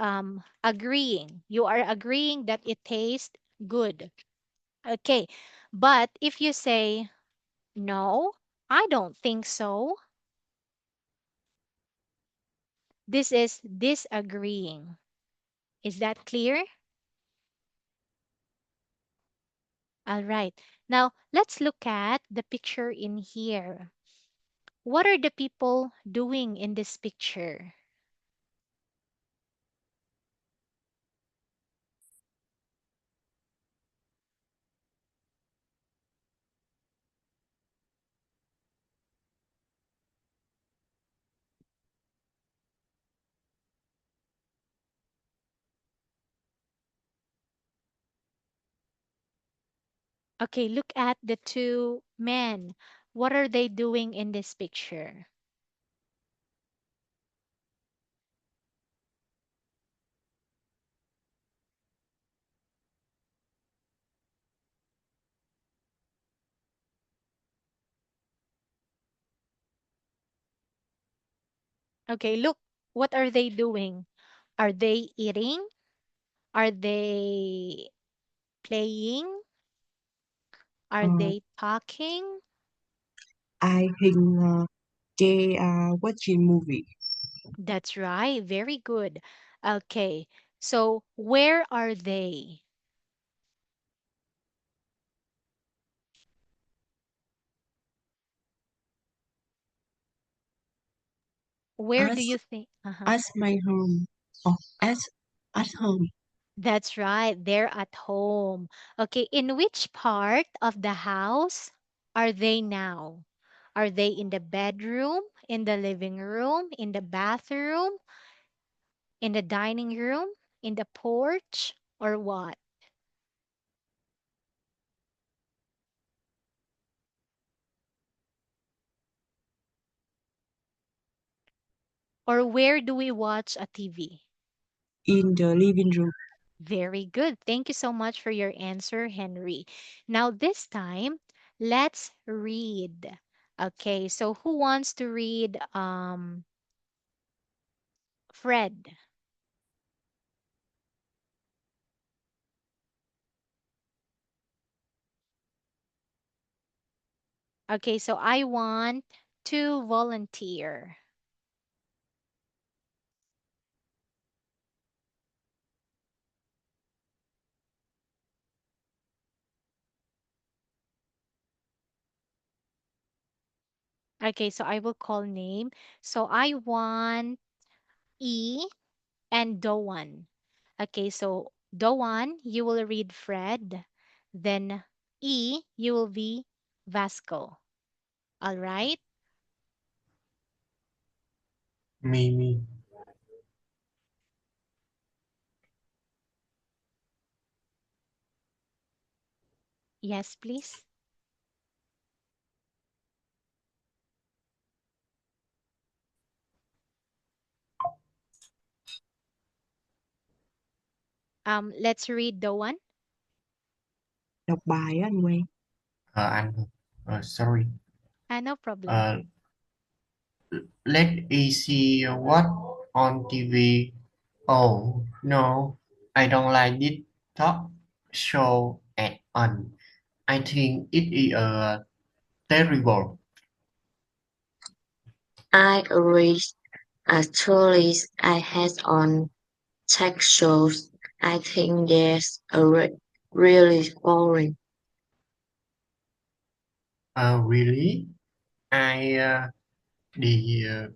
Speaker 1: agreeing. You are agreeing that it tastes good. Okay, but if you say, no, I don't think so, this is disagreeing. Is that clear? All right. Now, let's look at the picture in here. What are the people doing in this picture? Okay, look at the two men. What are they doing in this picture? Okay, look, what are they doing? Are they eating? Are they playing? Are
Speaker 2: Uh,
Speaker 1: they talking?
Speaker 2: I think they are watching movie.
Speaker 1: That's right, very good. Okay, so where are they? Where do
Speaker 2: At
Speaker 1: you think? Uh-huh.
Speaker 2: at my home. Oh, at home.
Speaker 1: That's right, they're at home. Okay, in which part of the house are they now? Are they in the bedroom, in the living room, in the bathroom, in the dining room, in the porch, or what? Or where do we watch a TV?
Speaker 2: In the living room.
Speaker 1: Very good. Thank you so much for your answer, Henry. Now, this time, let's read. Okay, so who wants to read Fred? Okay, so I want to volunteer. Okay, so I will call name. So I want E and Doan. Okay, so Doan, you will read Fred. Then E, you will be Vasco. All right?
Speaker 3: Me.
Speaker 1: Yes, please. Let's read the one.
Speaker 2: Đọc bài á anh Quang.
Speaker 3: Anh sorry.
Speaker 1: No problem.
Speaker 3: Let me see what on TV. Oh no, I don't like this talk show at all. I think it is terrible.
Speaker 5: I agree. Actually, I had on tech shows. I think there's a really boring.
Speaker 3: Really? I the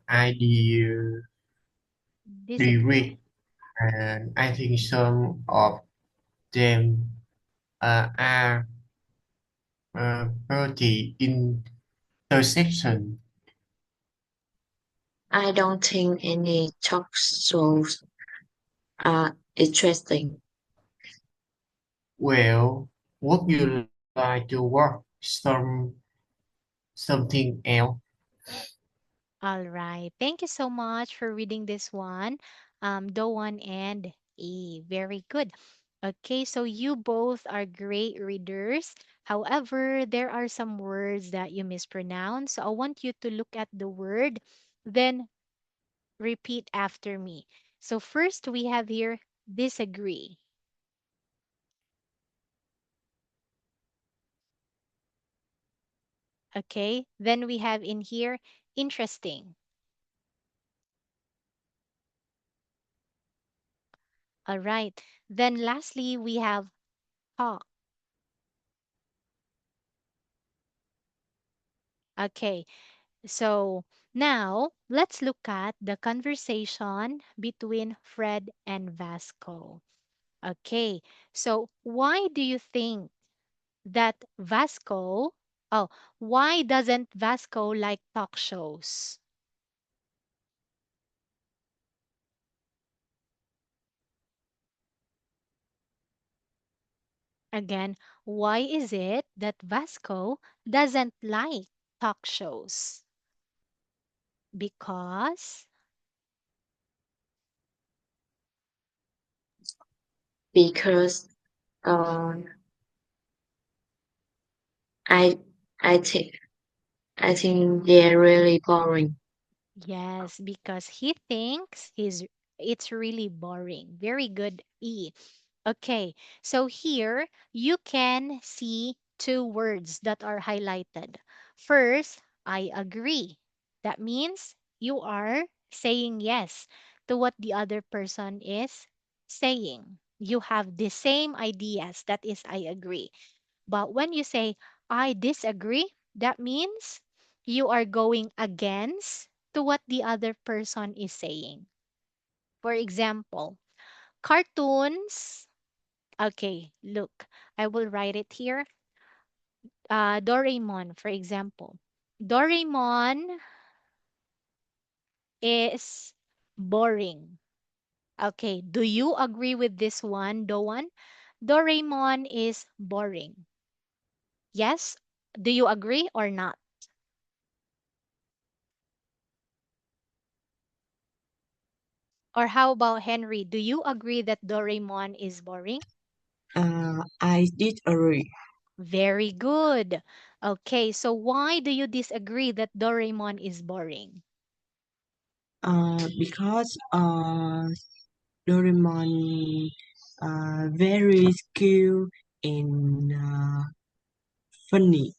Speaker 3: I the
Speaker 1: Disagree.
Speaker 3: read, and I think some of them are pretty intersection.
Speaker 5: I don't think any talk shows are interesting.
Speaker 3: Well, would you like to watch something else?
Speaker 1: All right. Thank you so much for reading this one. Doan and A. Very good. Okay, so you both are great readers. However, there are some words that you mispronounce. So I want you to look at the word, then repeat after me. So first we have here disagree. Okay, then we have in here interesting. All right. Then lastly, we have talk. Okay, so now let's look at the conversation between Fred and Vasco. Okay, so why do you think that oh, why doesn't Vasco like talk shows? Again, why is it that Vasco doesn't like talk shows? Because,
Speaker 5: Because uh, I I think I think they're really boring.
Speaker 1: yes, because he thinks it's really boring. Very good, E. Okay, so here you can see two words that are highlighted. First, I agree. That means you are saying yes to what the other person is saying. You have the same ideas. That is, I agree. But when you say, I disagree, that means you are going against to what the other person is saying. For example, cartoons. Okay, look, I will write it here. Doraemon, for example. Doraemon is boring. Okay, do you agree with this one, Doan? Doraemon is boring. Yes? Do you agree or not? Or how about Henry? Do you agree that Doraemon is boring?
Speaker 2: I did agree.
Speaker 1: Very good. Okay, so why do you disagree that Doraemon is boring?
Speaker 2: Because Doraemon very skilled and funny.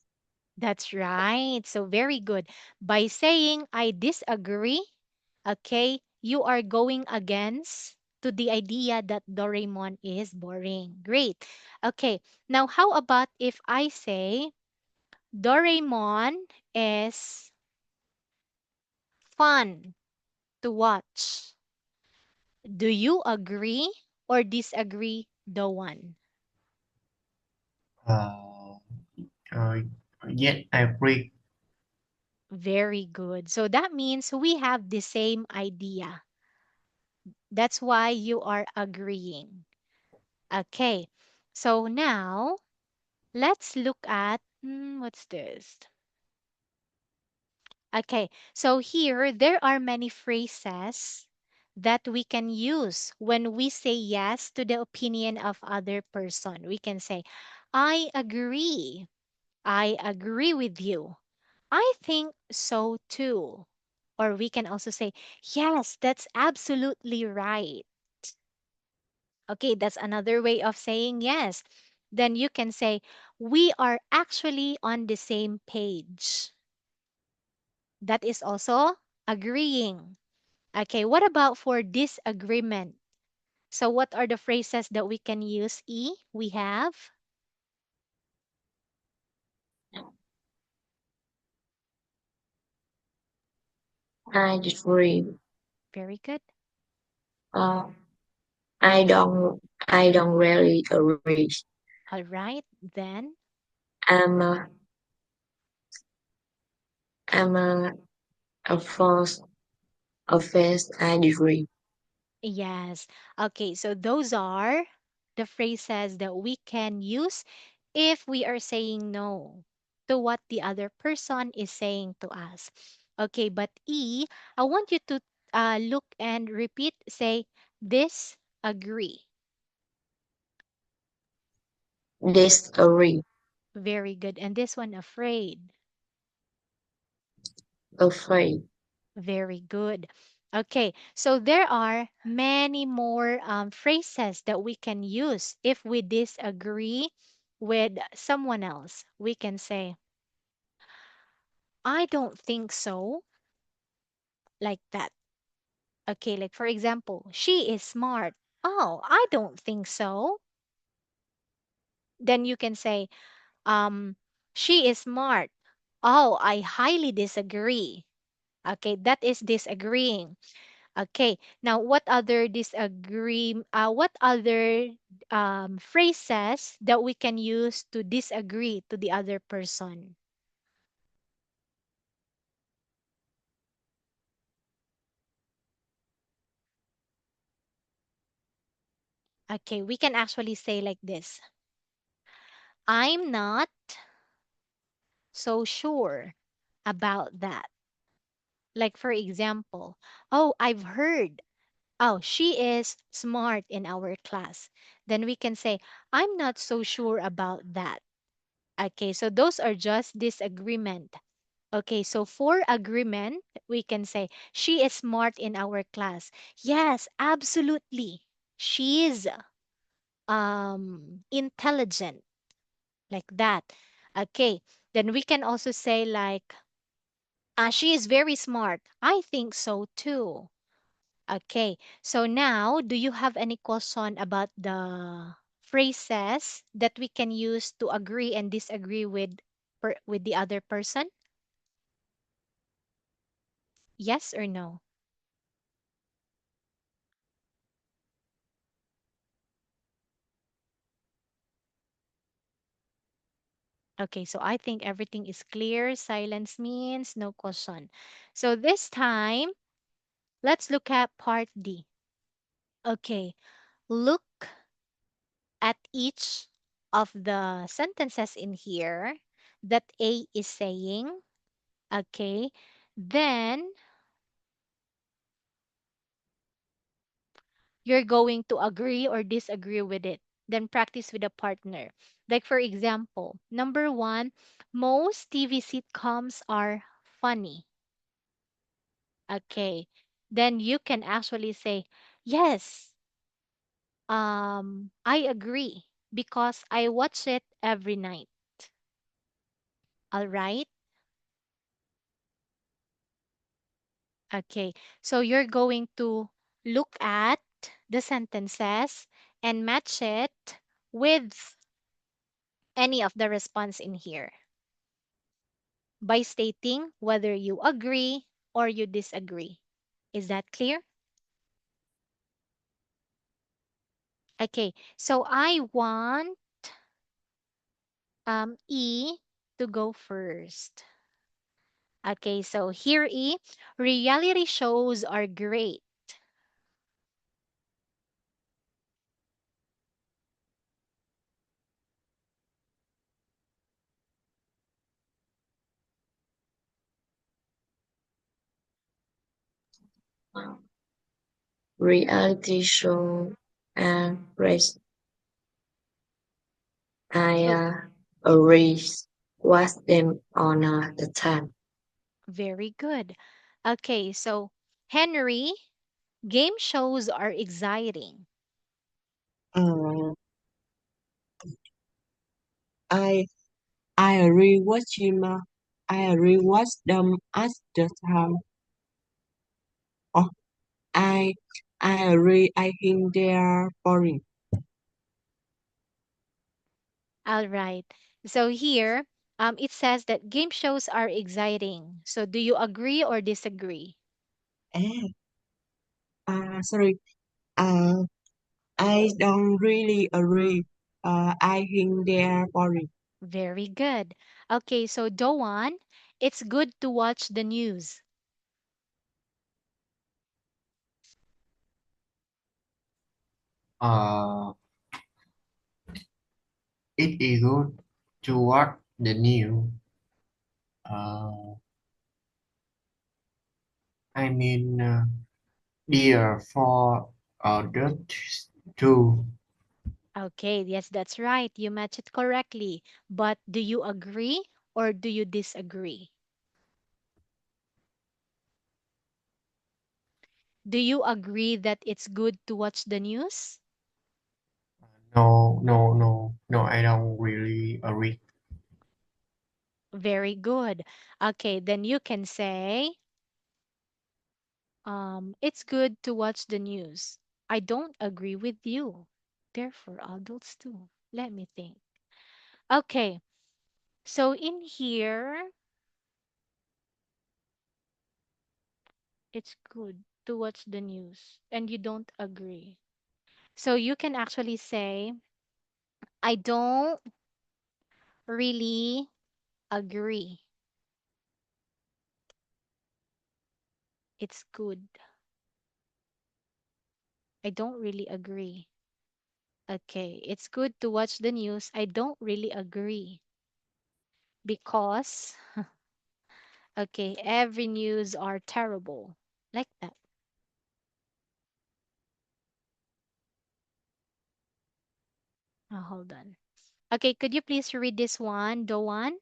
Speaker 1: That's right. So very good. By saying I disagree, okay, you are going against to the idea that Doraemon is boring. Great. Okay, now how about if I say Doraemon is fun to watch? Do you agree or disagree, the one?
Speaker 3: Uh, uh, yes, I agree.
Speaker 1: Very good. So that means we have the same idea. That's why you are agreeing. Okay. So now let's look at what's this? Okay, so here there are many phrases that we can use when we say yes to the opinion of other person. We can say, I agree. I agree with you. I think so too. Or we can also say, yes, that's absolutely right. Okay, that's another way of saying yes. Then you can say, we are actually on the same page. That is also agreeing. Okay, what about for disagreement? So, what are the phrases that we can use? E, we have.
Speaker 5: I disagree.
Speaker 1: Very good.
Speaker 5: Uh, I don't really agree.
Speaker 1: All right, then.
Speaker 5: I'm a, I'm a false offense. I disagree.
Speaker 1: Yes. Okay, so those are the phrases that we can use if we are saying no to what the other person is saying to us. Okay, but E, I want you to look and repeat, say, disagree.
Speaker 5: Disagree.
Speaker 1: Very good. And this one, afraid.
Speaker 5: Afraid.
Speaker 1: Very good. Okay, so there are many more phrases that we can use if we disagree with someone else. We can say, I don't think so, like that. Okay, like for example, she is smart. Oh, I don't think so. Then you can say, she is smart. Oh, I highly disagree. Okay, that is disagreeing. Okay, now what other phrases that we can use to disagree to the other person? Okay, we can actually say like this. I'm not so sure about that. Like for example, oh, I've heard, oh, she is smart in our class. Then we can say, I'm not so sure about that. Okay, so those are just disagreement. Okay, so for agreement, we can say, she is smart in our class. Yes, absolutely. She is intelligent, like that. Okay, then we can also say like, she is very smart. I think so too. Okay, so now, do you have any question about the phrases that we can use to agree and disagree with the other person? Yes or no? Okay, so I think everything is clear. Silence means no question. So this time, let's look at part D. Okay, look at each of the sentences in here that A is saying. Okay, then you're going to agree or disagree with it. Then practice with a partner. Like, for example, number one, most TV sitcoms are funny. Okay. Then you can actually say, yes, I agree because I watch it every night. All right. Okay. So you're going to look at the sentences and match it with any of the response in here by stating whether you agree or you disagree. Is that clear? Okay. So I want E to go first. Okay, so here E, reality shows are great.
Speaker 5: reality show and race. I
Speaker 1: So
Speaker 5: always watch them on the time.
Speaker 1: very good. Okay, so Henry, game shows are exciting.
Speaker 2: Uh, I I rewatch him. I rewatch them at the time. Oh, I I think they are boring.
Speaker 1: All right. So here, it says that game shows are exciting. So do you agree or disagree?
Speaker 2: Eh, sorry. Uh, I don't really agree. I think they are boring.
Speaker 1: Very good. Okay, so Doan, it's good to watch the news.
Speaker 3: Uh, it is good to watch the news. Uh, I mean, dear for adults too.
Speaker 1: Okay, yes, that's right. You match it correctly. But do you agree or do you disagree? Do you agree that it's good to watch the news?
Speaker 3: No, no, no, no, I don't really agree.
Speaker 1: Very good. Okay, then you can say, it's good to watch the news. I don't agree with you. They're for adults too. Let me think. Okay, so in here, it's good to watch the news and you don't agree. So you can actually say, I don't really agree. It's good. I don't really agree. Okay, it's good to watch the news. I don't really agree because, okay, every news are terrible. Like that. Oh, hold on. Okay, could you please read this one, Doan?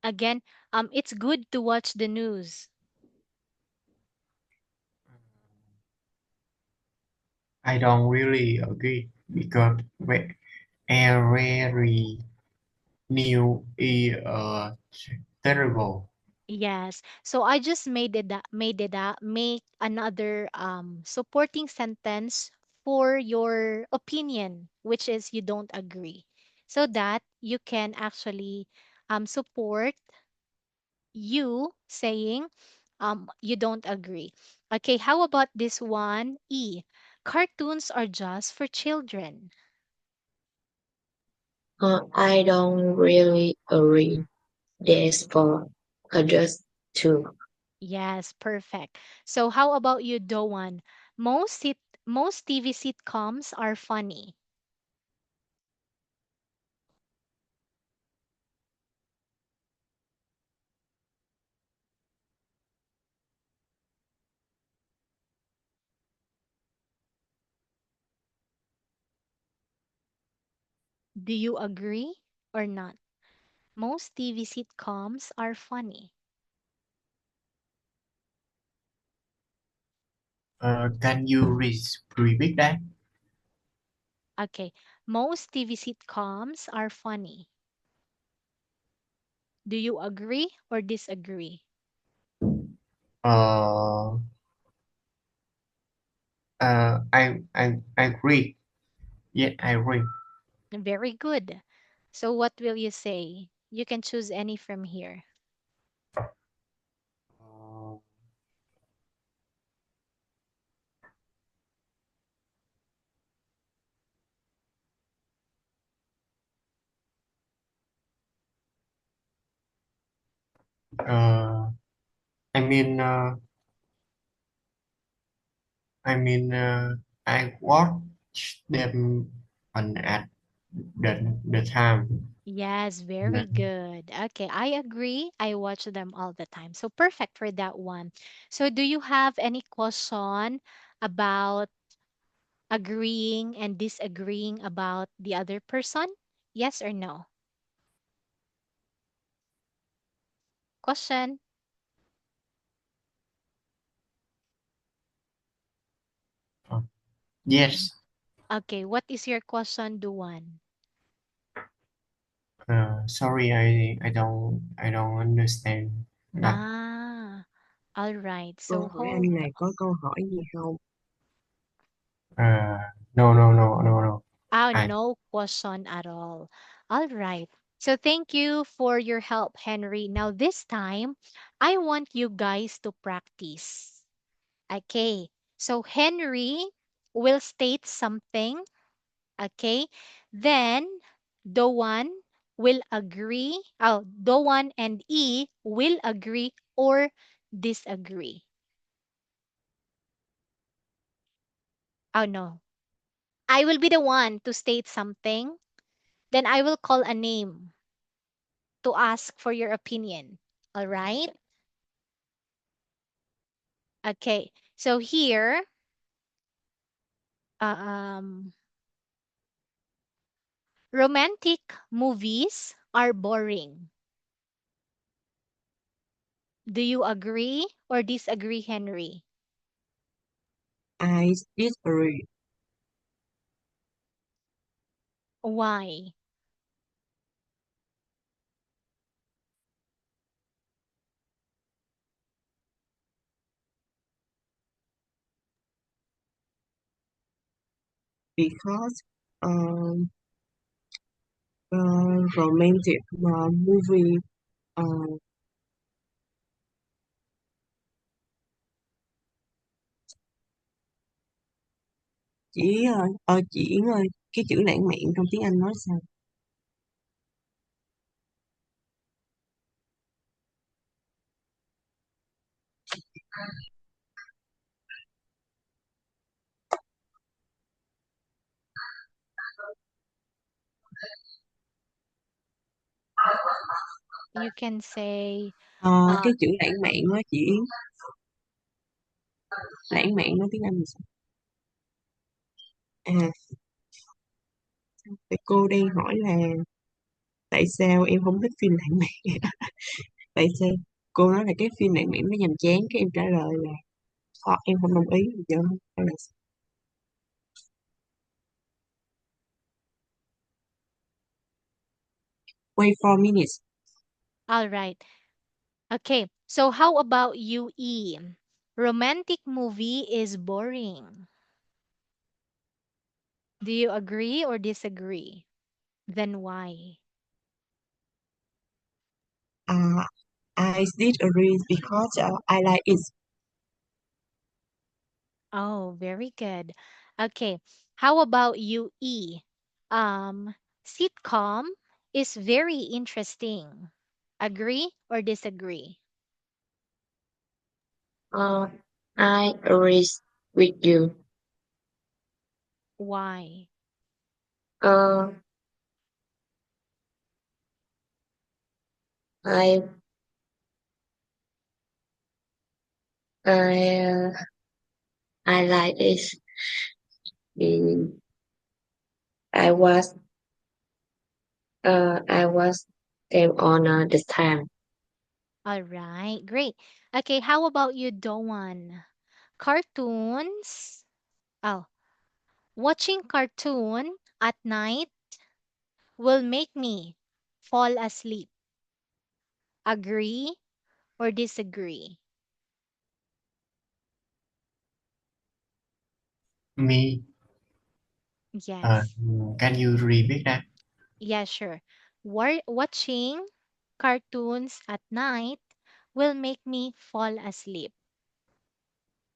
Speaker 1: Again, it's good to watch the news.
Speaker 3: I don't really agree because every new is terrible.
Speaker 1: Yes. So I just make another supporting sentence for your opinion, which is you don't agree. So that you can actually support you saying you don't agree. Okay, how about this one? E. Cartoons are just for children.
Speaker 5: I don't really agree. There's for adults too.
Speaker 1: Yes, perfect. So how about you, Doan? Most TV sitcoms are funny. Do you agree or not? Most TV sitcoms are funny.
Speaker 3: Can you repeat that?
Speaker 1: Okay, most TV sitcoms are funny. Do you agree or disagree?
Speaker 3: Uh, I agree. Yeah, I agree.
Speaker 1: Very good. So what will you say? You can choose any from here.
Speaker 3: Uh, uh, I mean, uh, I mean, I watch them on at the time.
Speaker 1: Yes, very
Speaker 3: Mm.
Speaker 1: good. Okay, I agree. I watch them all the time. So perfect for that one. So do you have any question about agreeing and disagreeing about the other person? Yes or no? Question.
Speaker 3: Oh, yes.
Speaker 1: Okay, what is your question, Duan?
Speaker 3: Sorry, I don't understand that.
Speaker 1: Ah, all right.
Speaker 2: Cô
Speaker 1: So
Speaker 2: hỏi
Speaker 1: hold.
Speaker 2: anh là có câu hỏi gì không?
Speaker 3: Uh, no, no, no, no, no. I
Speaker 1: No question at all. All right. So thank you for your help, Henry. Now, this time, I want you guys to practice. Okay. So Henry will state something. Okay. Then Doan will agree. Oh, Doan and E will agree or disagree. Oh, no. I will be the one to state something. Then I will call a name to ask for your opinion. All right? Okay. So here, uh, um, romantic movies are boring. Do you agree or disagree, Henry?
Speaker 2: I disagree
Speaker 1: Why?
Speaker 2: because um, romantic movie uh, chỉ chỉ cái chữ lãng mạn trong tiếng Anh nói sao?
Speaker 1: You can say,
Speaker 2: Ờ,
Speaker 1: uh,
Speaker 2: cái chữ lãng mạn đó chị Yến, lãng mạn nói tiếng Anh là sao? À, thì cô đang hỏi là tại sao em không thích phim lãng mạn? Tại sao? Cô nói là cái phim lãng mạn nó nhàm chán, cái em trả lời là em không đồng ý giờ hay là wait 4 minutes.
Speaker 1: all right. Okay. So how about you, E? Romantic movie is boring. Do you agree or disagree? Then why?
Speaker 2: I did agree because I like it.
Speaker 1: Oh, very good. Okay. How about you, E? Sitcom is very interesting. Agree or disagree?
Speaker 5: Uh, I agree with you.
Speaker 1: Why?
Speaker 5: Uh, I I I like it. Mm, I was them on the time.
Speaker 1: All right, great. Okay, how about you, Doan? Cartoons? Oh, watching cartoon at night will make me fall asleep. Agree or disagree?
Speaker 3: me.
Speaker 1: Yes.
Speaker 3: Can you repeat that?
Speaker 1: Yeah, sure. Watching cartoons at night will make me fall asleep.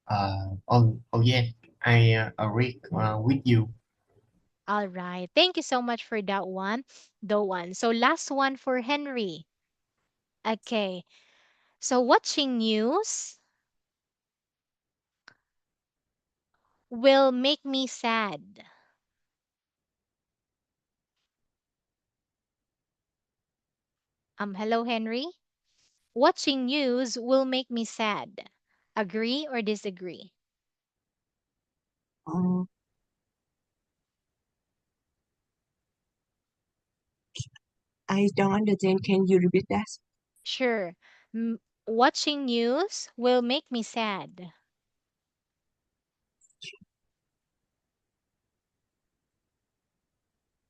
Speaker 3: Oh yeah, I agree with you.
Speaker 1: All right. Thank you so much for that one, the one. So last one for Henry. Okay. So watching news will make me sad. Hello, Henry. Watching news will make me sad. Agree or disagree?
Speaker 2: Uh, I don't understand. Can you repeat that?
Speaker 1: Sure. Watching news will make me sad.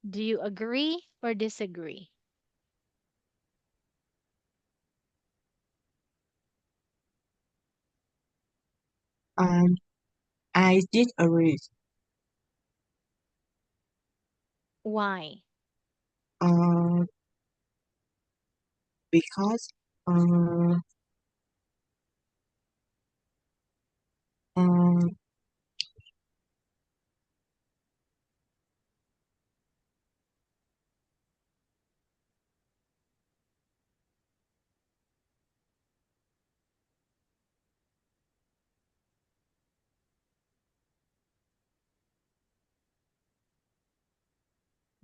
Speaker 1: Do you agree or disagree?
Speaker 2: Um, I did agree.
Speaker 1: Why?
Speaker 2: Uh, because uh, uh,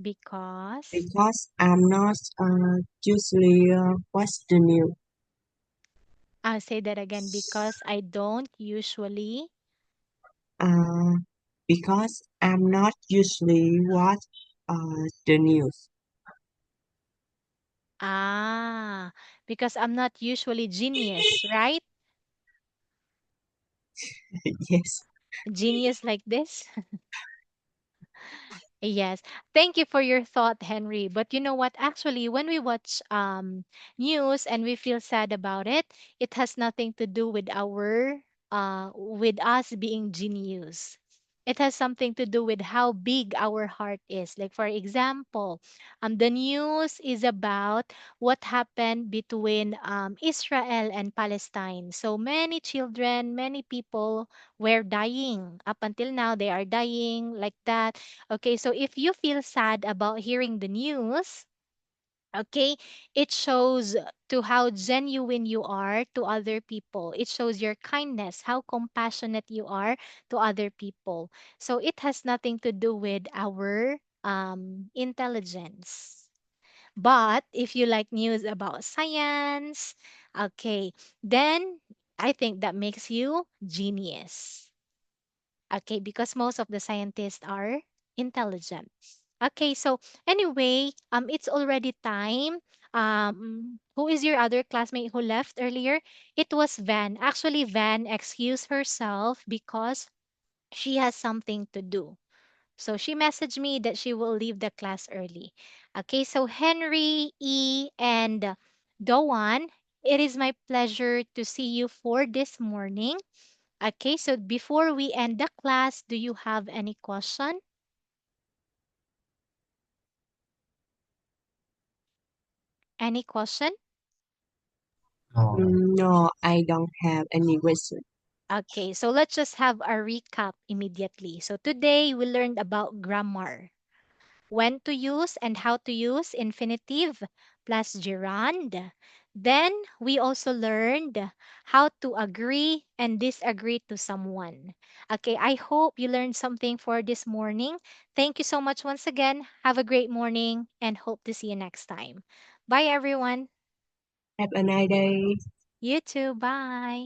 Speaker 1: Because
Speaker 2: because I'm not usually watch the news.
Speaker 1: I'll say that again because I don't usually.
Speaker 2: Uh, because I'm not usually watch the news.
Speaker 1: Ah, because I'm not usually genius, right?
Speaker 2: Yes.
Speaker 1: Genius like this. Yes. Thank you for your thought, Henry. But you know what? Actually, when we watch news and we feel sad about it, it has nothing to do with our with us being genius. It has something to do with how big our heart is. Like for example, the news is about what happened between Israel and Palestine. So many children, many people were dying. Up until now, they are dying like that. Okay, so if you feel sad about hearing the news, okay, it shows to how genuine you are to other people. It shows your kindness, how compassionate you are to other people. So it has nothing to do with our intelligence. But if you like news about science, okay, then I think that makes you genius. Okay, because most of the scientists are intelligent. Okay, so anyway, it's already time. Who is your other classmate who left earlier? It was Van. Actually, Van excused herself because she has something to do. So she messaged me that she will leave the class early. Okay, so Henry, E, and Doan, it is my pleasure to see you for this morning. Okay, so before we end the class, do you have any question? Any question?
Speaker 3: No.
Speaker 2: No, I don't have any question.
Speaker 1: Okay, so let's just have a recap immediately. So today we learned about grammar, when to use and how to use infinitive plus gerund. Then we also learned how to agree and disagree to someone. Okay, I hope you learned something for this morning. Thank you so much once again. Have a great morning and hope to see you next time. Bye, everyone.
Speaker 2: Have a nice day.
Speaker 1: You too. Bye.